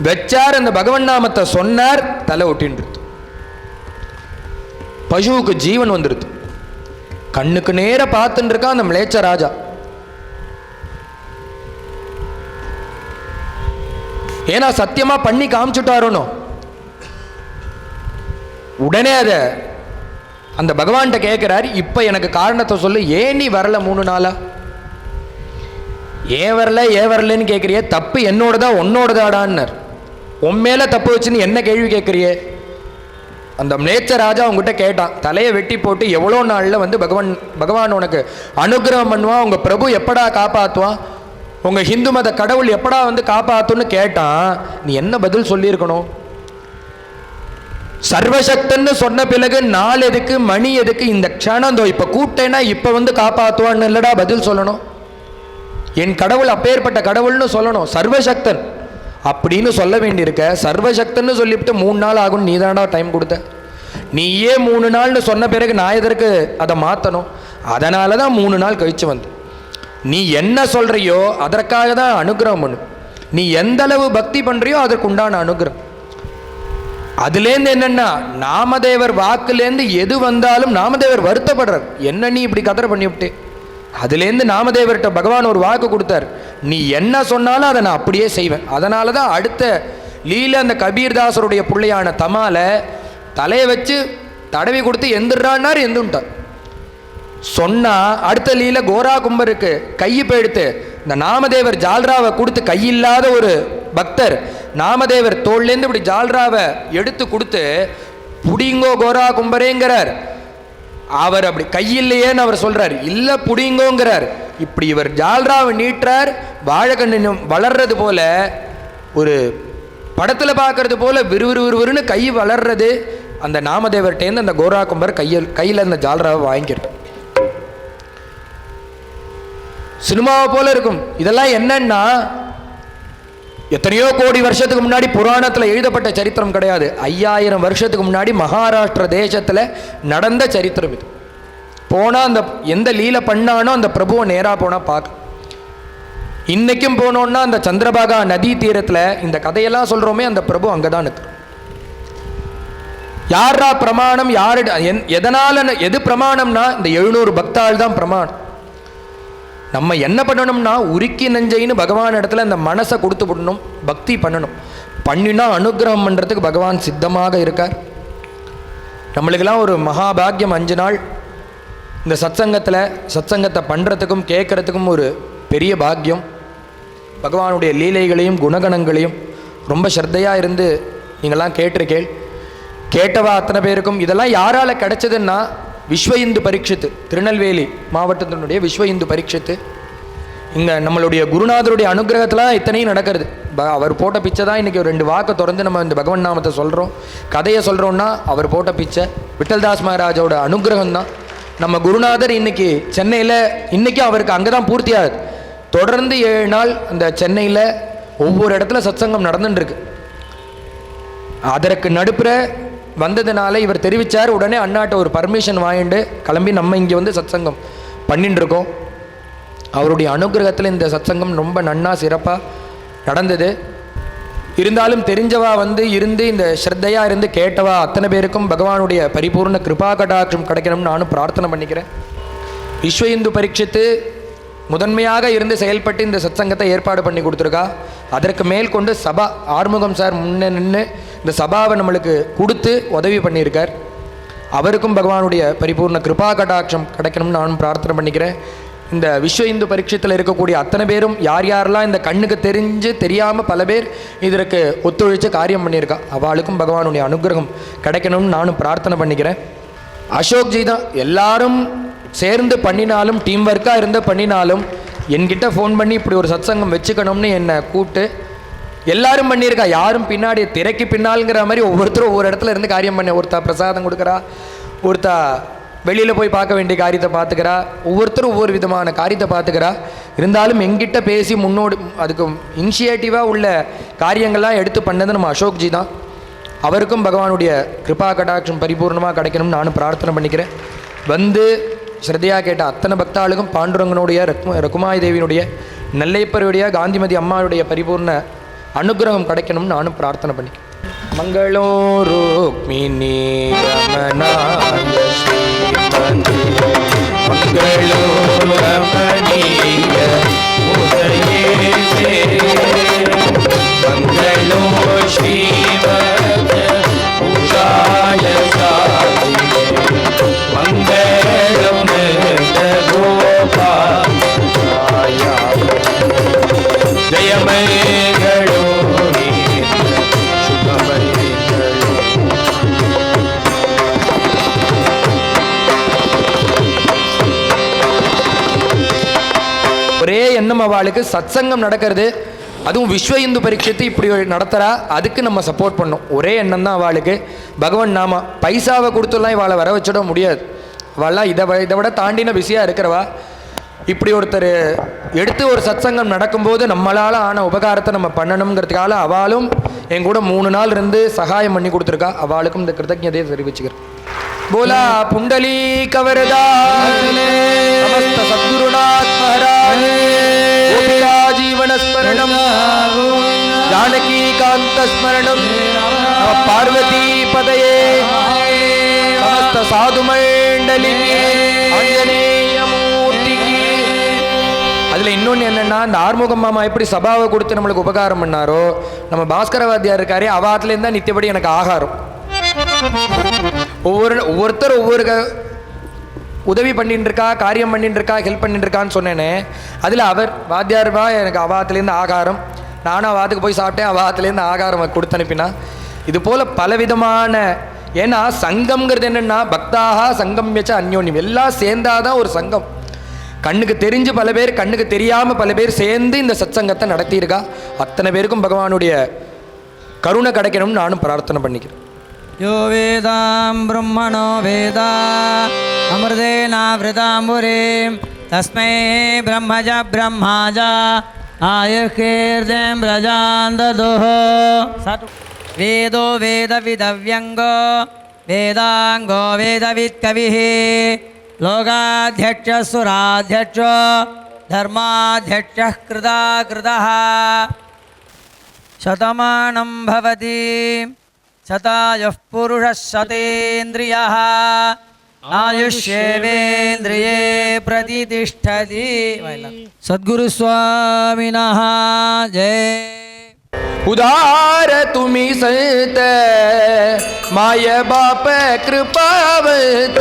வச்சார். அந்த பகவன் நாமத்தை சொன்னார், தலை ஒட்டின்று, பசுவுக்கு ஜீவன் வந்துருது. கண்ணுக்கு நேர பார்த்துட்டு இருக்கா அந்த மிளேச்ச ராஜா. ஏன்னா சத்தியமா பண்ணி காமிச்சுட்டாரோனோ. உடனே அத அந்த பகவான்கிட்ட கேட்கிறார், இப்ப எனக்கு காரணத்தை சொல்லு, ஏன் நீ வரல 3 நாளா, ஏன் வரலன்னு கேட்கிறிய, தப்பு என்னோடதா உன்னோடதாடான்னார். உன் மேல தப்பு வச்சுன்னு என்ன கேள்வி கேட்கிறியே. அந்த மிளேச்ச ராஜா அவங்ககிட்ட கேட்டான், தலையை வெட்டி போட்டு எவ்வளோ நாளில் வந்து பகவான் உனக்கு அனுகிரகம் பண்ணுவான், உங்கள் பிரபு எப்படா காப்பாற்றுவான், உங்கள் ஹிந்து மத கடவுள் எப்படா வந்து காப்பாற்றுன்னு கேட்டான். நீ என்ன பதில் சொல்லியிருக்கணும். சர்வசக்தன்னு சொன்ன பிறகு நாள் எதுக்கு, மணி எதுக்கு, இந்த க்ஷணம் தோ இப்போ கூப்பிட்டேன்னா இப்போ வந்து காப்பாற்றுவான்னு இல்லடா பதில் சொல்லணும். என் கடவுள் அப்பேற்பட்ட கடவுள்னு சொல்லணும். சர்வசக்தன் அப்படின்னு சொல்ல வேண்டியிருக்க, சர்வசக்தன்னு சொல்லிவிட்டு 3 நாள் ஆகும், நீ தானடா டைம் கொடுத்த, நீயே 3 நாள்னு சொன்ன பிறகு நான் எதற்கு அதை மாற்றணும். அதனால தான் 3 நாள் கழிச்சு வந்து நீ என்ன சொல்றியோ அதற்காக தான் அனுகிரகம் பண்ணு. நீ எந்த அளவு பக்தி பண்றியோ அதற்கு உண்டான அனுகிரகம். அதுலேருந்து என்னன்னா நாமதேவர் வாக்குலேருந்து எது வந்தாலும் நாமதேவர் வருத்தப்படுறார். என்ன நீ இப்படி கதற பண்ணிவிட்டு? அதுலேருந்து நாமதேவர்கிட்ட பகவான் ஒரு வாக்கு கொடுத்தார், நீ என்ன சொன்னாலும் அதை நான் அப்படியே செய்வேன். அதனால தான் அடுத்த லீல அந்த கபீர்தாசருடைய பிள்ளையான தமால தலையை வச்சு தடவி கொடுத்து எந்திரான்னார், எந்துட்டார். சொன்னா அடுத்த லீல கோரா கும்பருக்கு கையை போயிடுத்து இந்த நாமதேவர் ஜால்ராவை கொடுத்து, கையில்லாத ஒரு பக்தர் நாமதேவர் தோல்லேருந்து இப்படி ஜால்ராவை எடுத்து கொடுத்து புடிங்கோ கோரா கும்பரேங்கிறார். அவர் அப்படி கையில்லையேன்னு அவர் சொல்றார், இல்ல புடிங்கோங்கிறார். இப்படி இவர் ஜால்ராவை நீட்டுறார். வாழைக்கண்ணு வளர்றது போல, ஒரு படத்தில் பார்க்கறது போல விறுவிறுவிறுன்னு கை வளர்றது. அந்த நாமதேவர்கிட்டேருந்து அந்த கோரா கும்பர் கையில் அந்த ஜால்ராவை வாங்கிக்கிறது. சினிமாவை போல இருக்கும். இதெல்லாம் என்னன்னா எத்தனையோ கோடி வருஷத்துக்கு முன்னாடி புராணத்தில் எழுதப்பட்ட சரித்திரம் கிடையாது. 5000 வருஷத்துக்கு முன்னாடி மகாராஷ்டிர தேசத்தில் நடந்த சரித்திரம் இது. போனால் அந்த எந்த லீலை பண்ணானோ அந்த பிரபுவை நேராக போனால் பார்க்க. இன்னைக்கும் போனோன்னா அந்த சந்திரபாகா நதி தீரத்தில் இந்த கதையெல்லாம் சொல்கிறோமே, அந்த பிரபு அங்கே தான் இருக்கு. யாரா பிரமாணம்? யாரு எதனால எது பிரமாணம்னா இந்த 700 பக்தாள் தான் பிரமாணம். நம்ம என்ன பண்ணணும்னா உருக்கி நெஞ்சைன்னு பகவான் இடத்துல அந்த மனசை கொடுத்து விடணும், பக்தி பண்ணணும். பண்ணினா அனுகிரகம் பண்ணுறதுக்கு பகவான் சித்தமாக இருக்கார். நம்மளுக்கெல்லாம் ஒரு மகாபாகியம் 5 நாள் இந்த சத்சங்கத்தை பண்ணுறதுக்கும் கேட்குறதுக்கும் ஒரு பெரிய பாக்கியம். பகவானுடைய லீலைகளையும் குணகணங்களையும் ரொம்ப ஸ்ரத்தையாக இருந்து நீங்கள்லாம் கேட்டவா அத்தனை பேருக்கும். இதெல்லாம் யாரால் கிடைச்சதுன்னா விஸ்வ இந்து பரீட்சித்து, திருநெல்வேலி மாவட்டத்தினுடைய விஸ்வ இந்து பரீட்சித்து. இங்கே நம்மளுடைய குருநாதருடைய அனுகிரகத்தில் இத்தனையும் நடக்கிறது. அவர் போட்ட பிச்சை தான் இன்றைக்கி 2 வாக்கை திறந்து நம்ம இந்த பகவன் நாமத்தை சொல்கிறோம், கதையை சொல்கிறோன்னா அவர் போட்ட பிச்சை விட்டல்தாஸ் மகாராஜோட அனுகிரகம் தான். நம்ம குருநாதர் இன்னைக்கு சென்னையில், இன்றைக்கி அவருக்கு அங்கே தான் பூர்த்தி ஆகுது. தொடர்ந்து 7 நாள் அந்த சென்னையில் ஒவ்வொரு இடத்துல சத்சங்கம் நடந்துட்டுருக்கு. அதற்கு நடுப்புற வந்ததுனால இவர் தெரிவித்தார். உடனே அண்ணாட்ட ஒரு பர்மிஷன் வாங்கிட்டு கிளம்பி நம்ம இங்கே வந்து சத்சங்கம் பண்ணிட்டு இருக்கோம். அவருடைய அனுகிரகத்தில் இந்த சத்சங்கம் ரொம்ப நன்னா சிறப்பாக நடந்தது. இருந்தாலும் தெரிஞ்சவா வந்து இருந்து இந்த ஸ்ரத்தையாக இருந்து கேட்டவா அத்தனை பேருக்கும் பகவானுடைய பரிபூர்ண கிருபா கடாட்சம் கிடைக்கணும்னு நானும் பிரார்த்தனை பண்ணிக்கிறேன். விஸ்வ இந்து பரீட்சித்து முதன்மையாக இருந்து செயல்பட்டு இந்த சத்சங்கத்தை ஏற்பாடு பண்ணி கொடுத்துருக்கா. அதற்கு மேல் கொண்டு சபா ஆறுமுகம் சார் முன்னே நின்று இந்த சபாவை நம்மளுக்கு கொடுத்து உதவி பண்ணியிருக்கார். அவருக்கும் பகவானுடைய பரிபூர்ண கிருபா கடாட்சம் கிடைக்கணும்னு நானும் பிரார்த்தனை பண்ணிக்கிறேன். இந்த விஸ்வ இந்து பரீட்சத்தில் இருக்கக்கூடிய அத்தனை பேரும் யார் யாரெல்லாம் இந்த கண்ணுக்கு தெரியாமல் பல பேர் இதற்கு ஒத்துழைச்சு காரியம் பண்ணியிருக்கா, அவளுக்கும் பகவானுடைய அனுகிரகம் கிடைக்கணும்னு நானும் பிரார்த்தனை பண்ணிக்கிறேன். அசோக்ஜி தான் எல்லாரும் சேர்ந்து பண்ணினாலும், டீம் ஒர்க்காக இருந்து பண்ணினாலும் என்கிட்ட ஃபோன் பண்ணி இப்படி ஒரு சத்சங்கம் வச்சுக்கணும்னு என்னை கூப்பிட்டு எல்லாரும் பண்ணியிருக்கா. யாரும் பின்னாடி திரைக்கு பின்னால்ங்கிற மாதிரி ஒவ்வொருத்தரும் ஒவ்வொரு இடத்துல இருந்து காரியம் பண்ண. ஒருத்தா பிரசாதம் கொடுக்குறா, ஒருத்தா வெளியில் போய் பார்க்க வேண்டிய காரியத்தை பார்த்துக்கிறா, ஒவ்வொருத்தரும் ஒவ்வொரு விதமான காரியத்தை பார்த்துக்கிறா. இருந்தாலும் எங்கிட்ட பேசி முன்னோடு அதுக்கு இனிஷியேட்டிவாக உள்ள காரியங்கள்லாம் எடுத்து பண்ணது நம்ம அசோக்ஜி தான். அவருக்கும் பகவானுடைய கிருபா கடாட்சம் பரிபூர்ணமாக கிடைக்கணும்னு நானும் பிரார்த்தனை பண்ணிக்கிறேன். வந்து ஸ்ரத்தையாக கேட்ட அத்தனை பக்தாளுக்கும் பாண்டுரங்கனுடைய ரகுமாய் தேவியினுடைய நெல்லைப்பருடைய காந்திமதி அம்மாவுடைய பரிபூர்ண அனுகிரகம் கிடைக்கணும்னு நானும் பிரார்த்தனை பண்ணிக்கிறேன். மங்களோ ருக்மிணி ரமணாய ஸ்ரீமதி மங்களோ ரமணீய உதயே மங்களோ ஸ்ரீமத் உஷாய சாதியே மங்களம் கோபாய ஜெயமங்களோ ஒரே எண்ணம் அவளுக்கு சத்சங்கம் நடக்கிறது, அதுவும் விஸ்வ இந்து பரீட்சத்தை இப்படி நடத்துகிறா, அதுக்கு நம்ம சப்போர்ட் பண்ணோம். ஒரே எண்ணம் தான் அவளுக்கு. பகவான் நாம பைசாவை கொடுத்துலாம் இவாளை வர வச்சிட முடியாது. அவள்லாம் இதை விட தாண்டின பிஸியாக இருக்கிறவா. இப்படி ஒருத்தர் எடுத்து ஒரு சத்சங்கம் நடக்கும்போது நம்மளால் ஆன உபகாரத்தை நம்ம பண்ணணுங்கிறதுக்காக அவளும் என் கூட 3 நாள் இருந்து சகாயம் பண்ணி கொடுத்துருக்கா. அவளுக்கும் இந்த கிருத்தஜதையை தெரிவிச்சுக்கிறேன். बोला पुंडली कवरदा समस्त सद्गुरुनाथ महाराज गोपिका जीवन स्मरणम जानकी कांत स्मरणम पार्वती பதையே சமஸ்த சாதுமண்டலிக்கு ஆஞ்சநேய மூர்த்திக்கு. அதில் இன்னொன்று என்னென்னா, இந்த ஆறுமுகம் மாமா எப்படி சபாவை கொடுத்து நம்மளுக்கு உபகாரம் பண்ணாரோ, நம்ம பாஸ்கர வாத்தியார் இருக்காரே, அவாத்துலேருந்து தான் நித்தியபடி எனக்கு ஆகாரம். ஒவ்வொருத்தர் ஒவ்வொரு உதவி பண்ணிட்டு இருக்கா, காரியம் பண்ணிட்டு இருக்கா, ஹெல்ப் பண்ணிட்டு இருக்கான்னு சொன்னேனே, அதில் அவர் வாத்தியார்பா எனக்கு அவாத்துலேருந்து ஆகாரம், நானும் அவாத்துக்கு போய் சாப்பிட்டேன், அவாத்துலேருந்து ஆகாரம் கொடுத்து அனுப்பினா. இது போல் பலவிதமான, ஏன்னா சங்கம்ங்கிறது என்னென்னா பக்தாக சங்கம் வச்ச அந்யோன்யம், எல்லாம் சேர்ந்தாதான் ஒரு சங்கம். கண்ணுக்கு தெரிஞ்சு பல பேர், கண்ணுக்கு தெரியாமல் பல பேர் சேர்ந்து இந்த சத்சங்கத்தை நடத்தியிருக்கா. அத்தனை பேருக்கும் பகவானுடைய கருணை கிடைக்கணும்னு நானும் பிரார்த்தனை பண்ணிக்கிறேன். யோ வேதாம் பிரம்மணோ வேதா அமிர்தேனாவிருதாம்புரீம் தஸ்மை பிரம்மஜ பிரம்மாஜ ஆயுர்கீர்த்திம் பிரஜாந்ததுஹ. வேதோ வேதவிதவ்யங்கோ வேதாங்கோ வேதவித்கவிः லோகாத்யக்ஷ சுராத்யக்ஷ தர்மாத்யக்ஷ கிருதா கிருதः. சதமானம் பவதி சதாயுः புருஷः சதேந்திரியः ஆயுஷ்யேவேந்திரியே பிரதிதிஷ்டதி. சத்குரு சுவாமினः ஜெய். उदार तुम्ही संत माय बाप कृपावत.